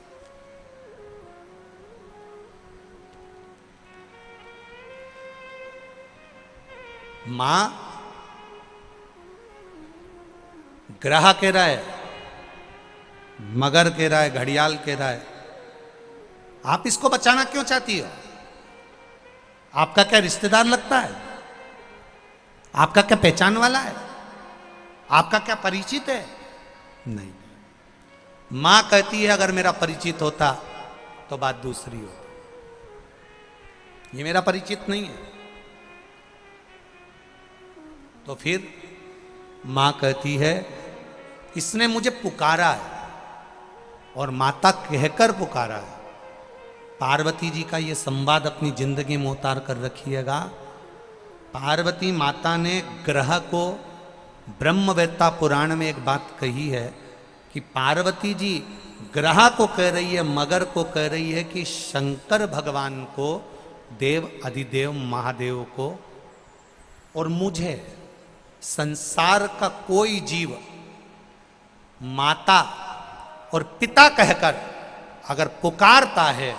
S1: मां ग्रह कह रहा है, मगर कह रहा है, घड़ियाल कह रहा है, आप इसको बचाना क्यों चाहती हो? आपका क्या रिश्तेदार लगता है? आपका क्या पहचान वाला है? आपका क्या परिचित है? नहीं। मां कहती है अगर मेरा परिचित होता तो बात दूसरी होती, ये मेरा परिचित नहीं है। तो फिर मां कहती है इसने मुझे पुकारा है, और माता कहकर पुकारा है। पार्वती जी का ये संवाद अपनी जिंदगी में उतार कर रखिएगा। पार्वती माता ने ग्रह को, ब्रह्मवेत्ता पुराण में एक बात कही है कि पार्वती जी ग्रह को कह रही है, मगर को कह रही है कि शंकर भगवान को, देव अधिदेव महादेव को, और मुझे, संसार का कोई जीव माता और पिता कहकर अगर पुकारता है,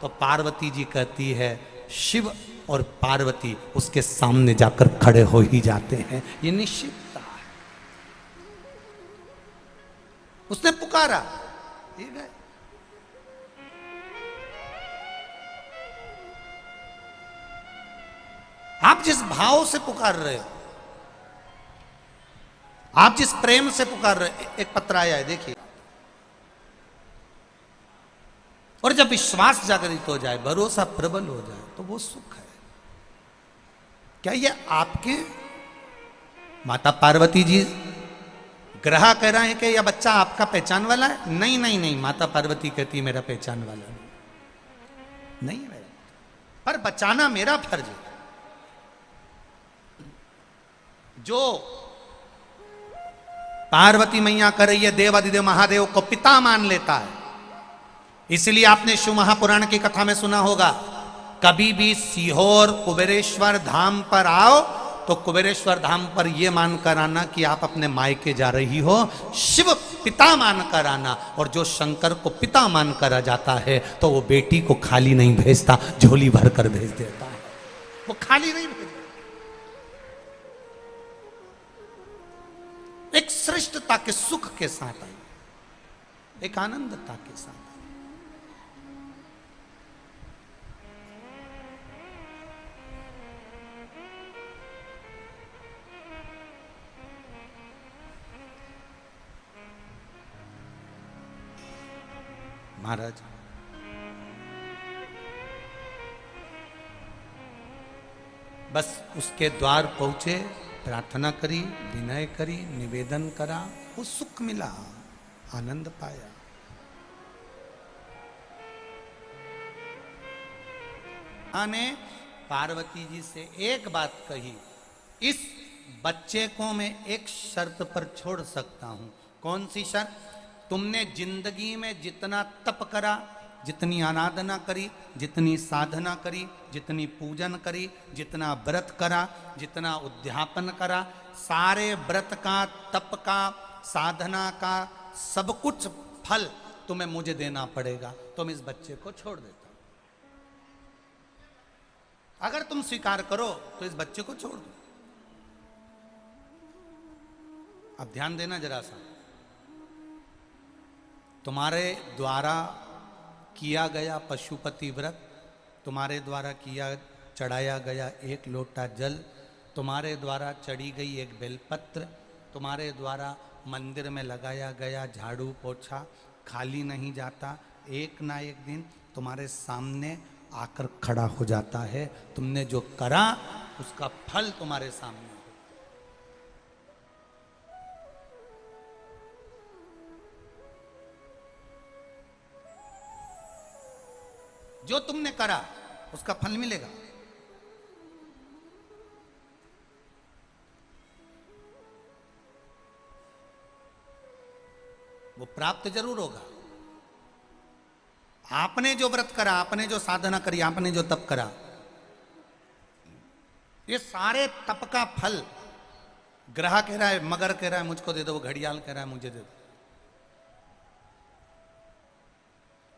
S1: तो पार्वती जी कहती है शिव और पार्वती उसके सामने जाकर खड़े हो ही जाते हैं। ये निश्चितता है। उसने पुकारा, ठीक है। आप जिस भाव से पुकार रहे हो, आप जिस प्रेम से पुकार रहे, एक पत्र आया है देखिए। और जब विश्वास जागृत हो जाए, भरोसा प्रबल हो जाए, तो वो सुख है। क्या ये आपके माता पार्वती जी ग्रह कह रहे हैं कि यह बच्चा आपका पहचान वाला है? नहीं नहीं नहीं, माता पार्वती कहती मेरा पहचान वाला नहीं है, पर बचाना मेरा फर्ज है। जो पार्वती मैया कर रही है, देव अधिदेव महादेव को पिता मान लेता है। इसलिए आपने शिव महापुराण की कथा में सुना होगा, कभी भी सीहोर कुबेरेश्वर धाम पर आओ तो कुबेरेश्वर धाम पर यह मानकर आना कि आप अपने मायके जा रही हो, शिव पिता मानकर आना। और जो शंकर को पिता मानकर आ जाता है तो वो बेटी को खाली नहीं भेजता, झोली भर कर भेज देता है, वो खाली नहीं भेजता। एक श्रेष्ठता के सुख के साथ आई, एक आनंदता के साथ आई। महाराज बस उसके द्वार पहुंचे, प्रार्थना करी, विनय करी, निवेदन करा, वो सुख मिला, आनंद पाया। आने पार्वती जी से एक बात कही, इस बच्चे को मैं एक शर्त पर छोड़ सकता हूं। कौन सी शर्त? तुमने जिंदगी में जितना तप करा, जितनी आराधना करी, जितनी साधना करी, जितनी पूजन करी, जितना व्रत करा, जितना उद्यापन करा, सारे व्रत का, तप का, साधना का सब कुछ फल तुम्हें मुझे देना पड़ेगा। तुम इस बच्चे को छोड़ देता। अगर तुम स्वीकार करो तो इस बच्चे को छोड़ दो। अब ध्यान देना जरा सा, तुम्हारे द्वारा किया गया पशुपति व्रत, तुम्हारे द्वारा किया चढ़ाया गया एक लोटा जल, तुम्हारे द्वारा चढ़ी गई एक बेलपत्र, तुम्हारे द्वारा मंदिर में लगाया गया झाड़ू पोछा खाली नहीं जाता। एक ना एक दिन तुम्हारे सामने आकर खड़ा हो जाता है। तुमने जो करा उसका फल तुम्हारे सामने। जो तुमने करा उसका फल मिलेगा। वो प्राप्त जरूर होगा। आपने जो व्रत करा, आपने जो साधना करी, आपने जो तप करा, ये सारे तप का फल ग्रह कह रहा है, मगर कह रहा है मुझको दे दो, वो घड़ियाल कह रहा है मुझे दे दो।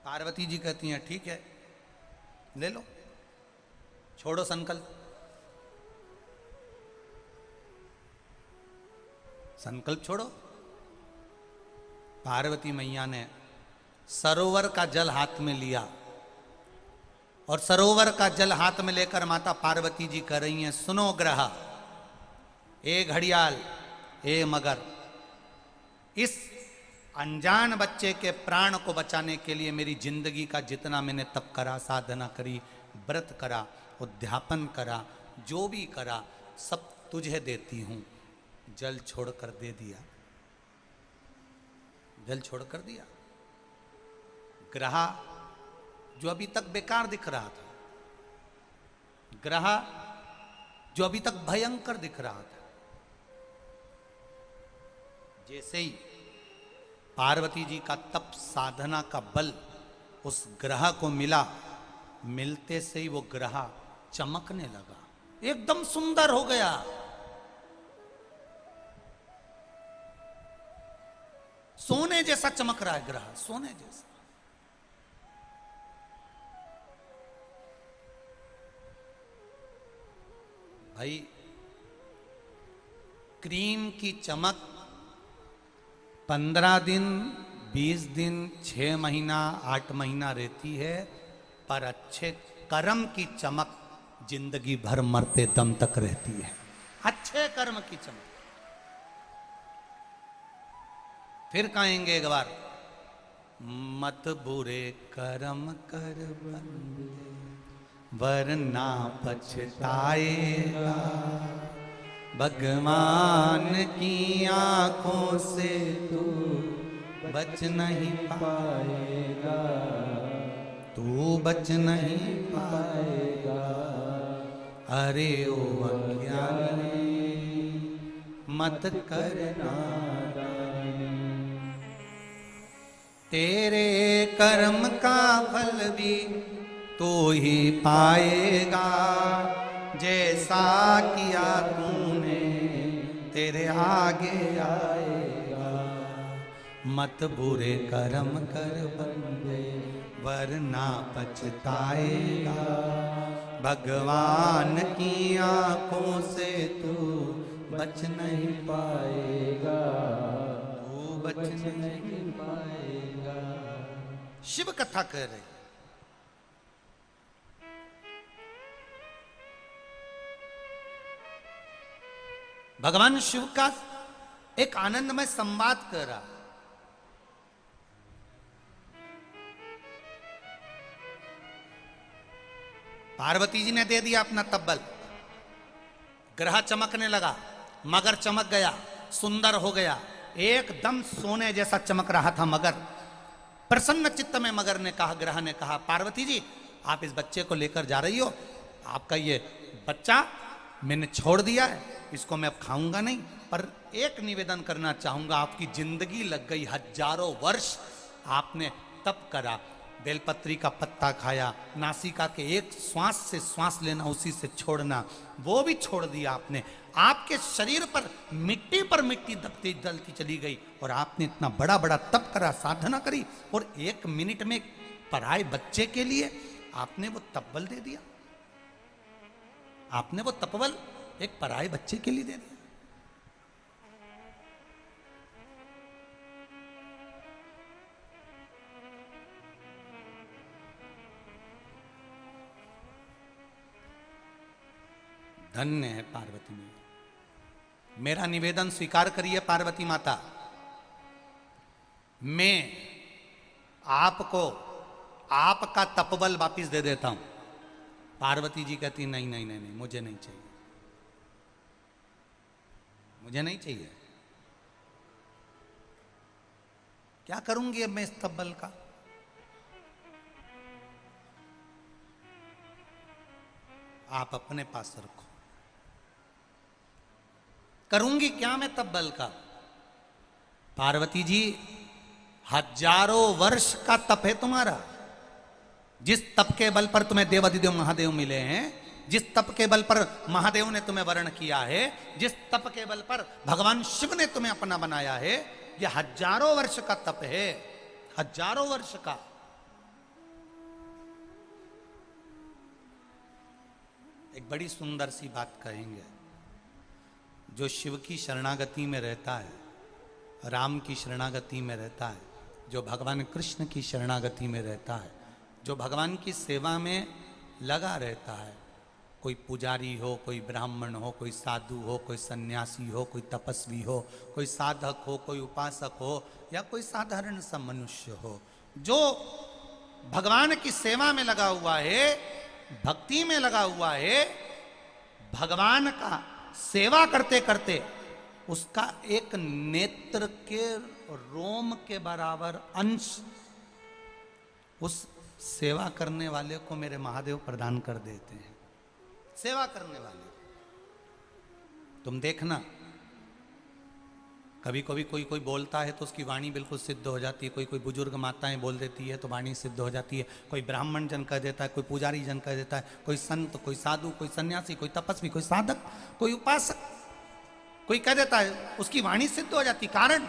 S1: पार्वती जी कहती हैं ठीक है ले लो, छोड़ो संकल्प। संकल्प छोड़ो। पार्वती मैया ने सरोवर का जल हाथ में लिया और सरोवर का जल हाथ में लेकर माता पार्वती जी कह रही हैं, सुनो ग्रह, ए घड़ियाल, ए मगर, इस अनजान बच्चे के प्राण को बचाने के लिए मेरी जिंदगी का जितना मैंने तप करा, साधना करी, व्रत करा, उद्यापन करा, जो भी करा सब तुझे देती हूं। जल छोड़कर दे दिया, जल छोड़कर दिया। ग्रह जो अभी तक बेकार दिख रहा था, ग्रह जो अभी तक भयंकर दिख रहा था, जैसे ही पार्वती जी का तप साधना का बल उस ग्रह को मिला, मिलते से ही वो ग्रह चमकने लगा, एकदम सुंदर हो गया। सोने जैसा चमक रहा है ग्रह, सोने जैसा। भाई क्रीम की चमक 15 दिन, 20 दिन, 6 महीना, 8 महीना रहती है, पर अच्छे कर्म की चमक जिंदगी भर मरते दम तक रहती है। अच्छे कर्म की चमक। फिर कहेंगे एक बार, मत बुरे कर्म कर बंदे वरना पछताएगा, भगवान की आंखों से तू बच नहीं पाएगा, तू बच नहीं पाएगा। अरे ओ अज्ञानी, मत करना, तेरे कर्म का फल भी तू ही पाएगा, जैसा किया तूने तेरे आगे आएगा। मत बुरे कर्म कर बंदे वरना पछताएगा, भगवान की आंखों से तू बच नहीं पाएगा, तू बच नहीं पाएगा। शिव कथा कर रहे, भगवान शिव का एक आनंदमय संवाद कर रहा। पार्वती जी ने दे दिया अपना तब्बल, ग्रह चमकने लगा, मगर चमक गया, सुंदर हो गया, एकदम सोने जैसा चमक रहा था मगर। प्रसन्न चित्त में मगर ने कहा, ग्रह ने कहा, पार्वती जी आप इस बच्चे को लेकर जा रही हो, आपका ये बच्चा मैंने छोड़ दिया है, इसको मैं अब खाऊंगा नहीं, पर एक निवेदन करना चाहूंगा, आपकी जिंदगी लग गई हजारों वर्ष, आपने तप करा, बेलपत्री का पत्ता खाया, नासिका के एक श्वास से श्वास लेना, उसी से छोड़ना, वो भी छोड़ दिया आपने, आपके शरीर पर मिट्टी दबती जलती चली गई, और आपने इतना बड़ा बड़ा तप करा, साधना करी, और एक मिनट में पराए बच्चे के लिए आपने वो तपबल दे दिया, आपने वो तपबल एक पराए बच्चे के लिए दे दिया। धन्य है पार्वती मैया, मेरा निवेदन स्वीकार करिए पार्वती माता, मैं आपको आपका तपबल वापिस दे देता हूं। पार्वती जी कहती नहीं नहीं नहीं नहीं, मुझे नहीं चाहिए, मुझे नहीं चाहिए, क्या करूंगी अब मैं इस तपबल का? आप अपने पास रखो, करूंगी क्या मैं तपबल का? पार्वती जी हजारों वर्ष का तप है तुम्हारा, जिस तप के बल पर तुम्हें देवादिदेव महादेव मिले हैं, जिस तप के बल पर महादेव ने तुम्हें वर्ण किया है, जिस तप के बल पर भगवान शिव ने तुम्हें अपना बनाया है, यह हजारों वर्ष का तप है, हजारों वर्ष का। एक बड़ी सुंदर सी बात कहेंगे, जो शिव की शरणागति में रहता है, राम की शरणागति में रहता है, जो भगवान कृष्ण की शरणागति में रहता है, जो भगवान की सेवा में लगा रहता है, कोई पुजारी हो, कोई ब्राह्मण हो, कोई साधु हो, कोई सन्यासी हो, कोई तपस्वी हो, कोई साधक हो, कोई उपासक हो, या कोई साधारण सा मनुष्य हो, जो भगवान की सेवा में लगा हुआ है, भक्ति में लगा हुआ है, भगवान का सेवा करते करते उसका एक नेत्र के रोम के बराबर अंश उस सेवा करने वाले को मेरे महादेव प्रदान कर देते हैं। सेवा करने वाले, तुम देखना, कभी कभी कोई कोई बोलता है तो उसकी वाणी बिल्कुल सिद्ध हो जाती है, कोई कोई बुजुर्ग माताएं बोल देती है तो वाणी सिद्ध हो जाती है, कोई ब्राह्मण जन कह देता है, कोई पुजारी जन कह देता है, कोई संत, कोई साधु, कोई सन्यासी, कोई तपस्वी, कोई साधक, कोई उपासक, कोई कह देता है, उसकी वाणी सिद्ध हो जाती। कारण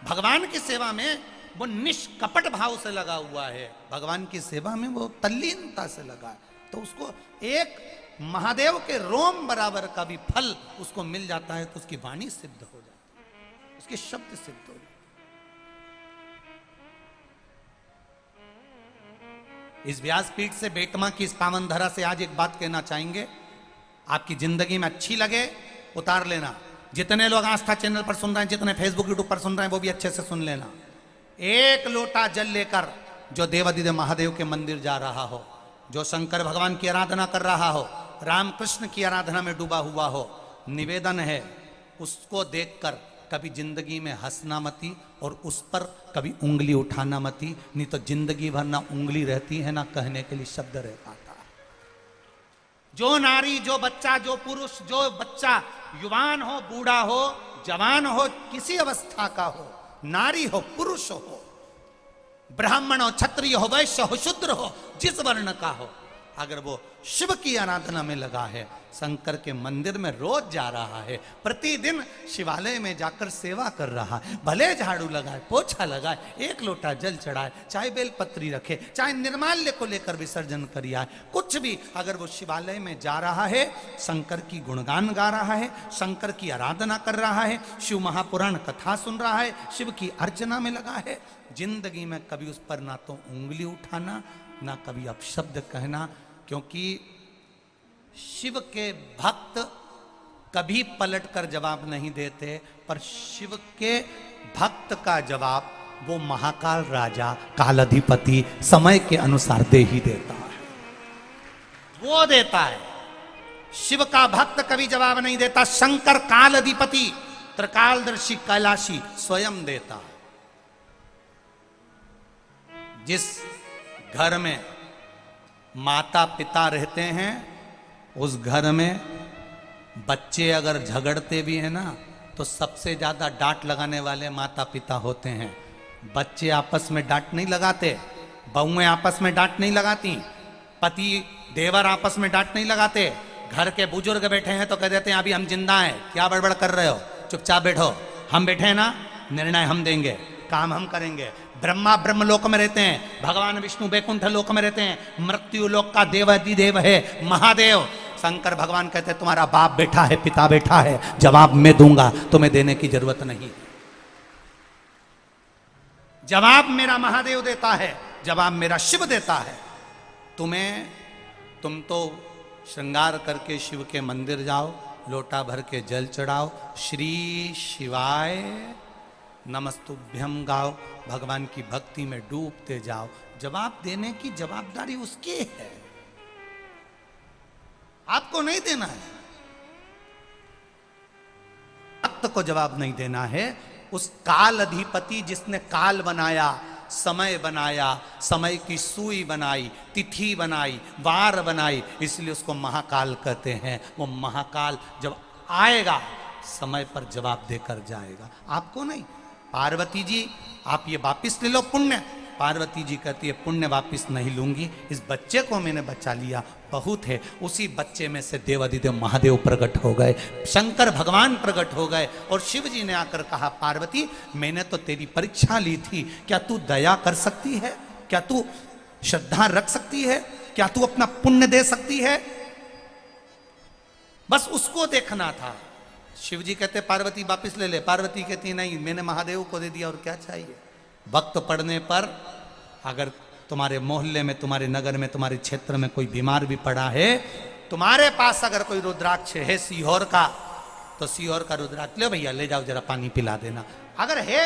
S1: भगवान की सेवा में वो निष्कपट भाव से लगा हुआ है, भगवान की सेवा में वो तल्लीनता से लगा है, तो उसको एक महादेव के रोम बराबर का भी फल उसको मिल जाता है, तो उसकी वाणी सिद्ध हो जाती है, उसके शब्द सिद्ध हो जाते। इस व्यासपीठ से बेटमा की इस पावन धरा से आज एक बात कहना चाहेंगे, आपकी जिंदगी में अच्छी लगे उतार लेना। जितने लोग आस्था चैनल पर सुन रहे हैं, जितने फेसबुक यूट्यूब पर सुन रहे हैं, वो भी अच्छे से सुन लेना। एक लोटा जल लेकर जो देवादिदेव महादेव के मंदिर जा रहा हो, जो शंकर भगवान की आराधना कर रहा हो, रामकृष्ण की आराधना में डूबा हुआ हो, निवेदन है उसको देखकर कभी जिंदगी में हंसना मती और उस पर कभी उंगली उठाना मती, नहीं तो जिंदगी भर ना उंगली रहती है, ना कहने के लिए शब्द रह पाता है। जो नारी, जो बच्चा, जो पुरुष, जो बच्चा युवान हो, बूढ़ा हो, जवान हो किसी अवस्था का हो, नारी हो पुरुष हो, ब्राह्मण हो क्षत्रिय हो वैश्य हो शूद्र हो, जिस वर्ण का हो, अगर वो शिव की आराधना में लगा है, शंकर के मंदिर में रोज जा रहा है, प्रतिदिन शिवालय में जाकर सेवा कर रहा है, भले झाड़ू लगाए पोछा लगाए, एक लोटा जल चढ़ाए, चाहे बेलपत्री रखे, चाहे निर्माल्य को लेकर विसर्जन कर आए, कुछ भी, अगर वो शिवालय में जा रहा है, शंकर की गुणगान गा रहा है, शंकर की आराधना कर रहा है, शिव महापुराण कथा सुन रहा है, शिव की अर्चना में लगा है, जिंदगी में कभी उस पर ना तो उंगली उठाना ना कभी अपशब्द कहना, क्योंकि शिव के भक्त कभी पलट कर जवाब नहीं देते, पर शिव के भक्त का जवाब वो महाकाल राजा कालाधिपति समय के अनुसार दे ही देता है, वो देता है। शिव का भक्त कभी जवाब नहीं देता, शंकर कालाधिपति त्रिकालदर्शी कैलाशी स्वयं देता है। जिस घर में माता पिता रहते हैं, उस घर में बच्चे अगर झगड़ते भी हैं ना, तो सबसे ज्यादा डांट लगाने वाले माता पिता होते हैं। बच्चे आपस में डांट नहीं लगाते, बहुएं आपस में डांट नहीं लगाती, पति देवर आपस में डांट नहीं लगाते। घर के बुजुर्ग बैठे हैं तो कह देते हैं अभी हम जिंदा हैं, क्या बड़बड़ कर रहे हो, चुपचाप बैठो, हम बैठे हैं ना, निर्णय हम देंगे, काम हम करेंगे। ब्रह्मा ब्रह्म लोक में रहते हैं, भगवान विष्णु वैकुंठ लोक में रहते हैं, मृत्यु लोक का देवाधिदेव है महादेव। शंकर भगवान कहते हैं तुम्हारा बाप बैठा है, पिता बैठा है, जवाब मैं दूंगा, तुम्हें देने की जरूरत नहीं, जवाब मेरा महादेव देता है, जवाब मेरा शिव देता है। तुम तो श्रृंगार करके शिव के मंदिर जाओ, लोटा भर के जल चढ़ाओ, श्री शिवाय नमस्तुभ्यम गाओ, भगवान की भक्ति में डूबते जाओ। जवाब देने की जवाबदारी उसकी है, आपको नहीं देना है। भक्त को जवाब नहीं देना है, उस काल अधिपति जिसने काल बनाया, समय बनाया, समय की सुई बनाई, तिथि बनाई, वार बनाई, इसलिए उसको महाकाल कहते हैं। वो महाकाल जब आएगा समय पर जवाब देकर जाएगा, आपको नहीं। पार्वती जी आप ये वापिस ले लो पुण्य, पार्वती जी कहती है पुण्य वापिस नहीं लूंगी, इस बच्चे को मैंने बचा लिया बहुत है। उसी बच्चे में से देवाधिदेव महादेव प्रकट हो गए, शंकर भगवान प्रकट हो गए, और शिव जी ने आकर कहा पार्वती मैंने तो तेरी परीक्षा ली थी, क्या तू दया कर सकती है, क्या तू श्रद्धा रख सकती है, क्या तू अपना पुण्य दे सकती है, बस उसको देखना था। शिव जी कहते पार्वती वापिस ले ले, पार्वती कहती नहीं मैंने महादेव को दे दिया और क्या चाहिए। वक्त पड़ने पर अगर तुम्हारे मोहल्ले में, तुम्हारे नगर में, तुम्हारे क्षेत्र में कोई बीमार भी पड़ा है, तुम्हारे पास अगर कोई रुद्राक्ष है सीहोर का, तो सीहोर का रुद्राक्ष ले भैया, ले जाओ जरा पानी पिला देना। अगर है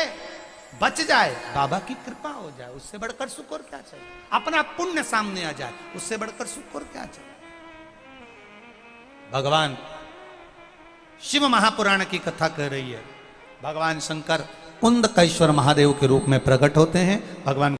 S1: बच जाए, बाबा की कृपा हो जाए, उससे बढ़कर सुख और क्या चाहिए। अपना पुण्य सामने आ जाए, उससे बढ़कर सुख और क्या चाहिए। भगवान शिव महापुराण की कथा कह रही है, भगवान शंकर कुंदकेश्वर महादेव के रूप में प्रकट होते हैं। भगवान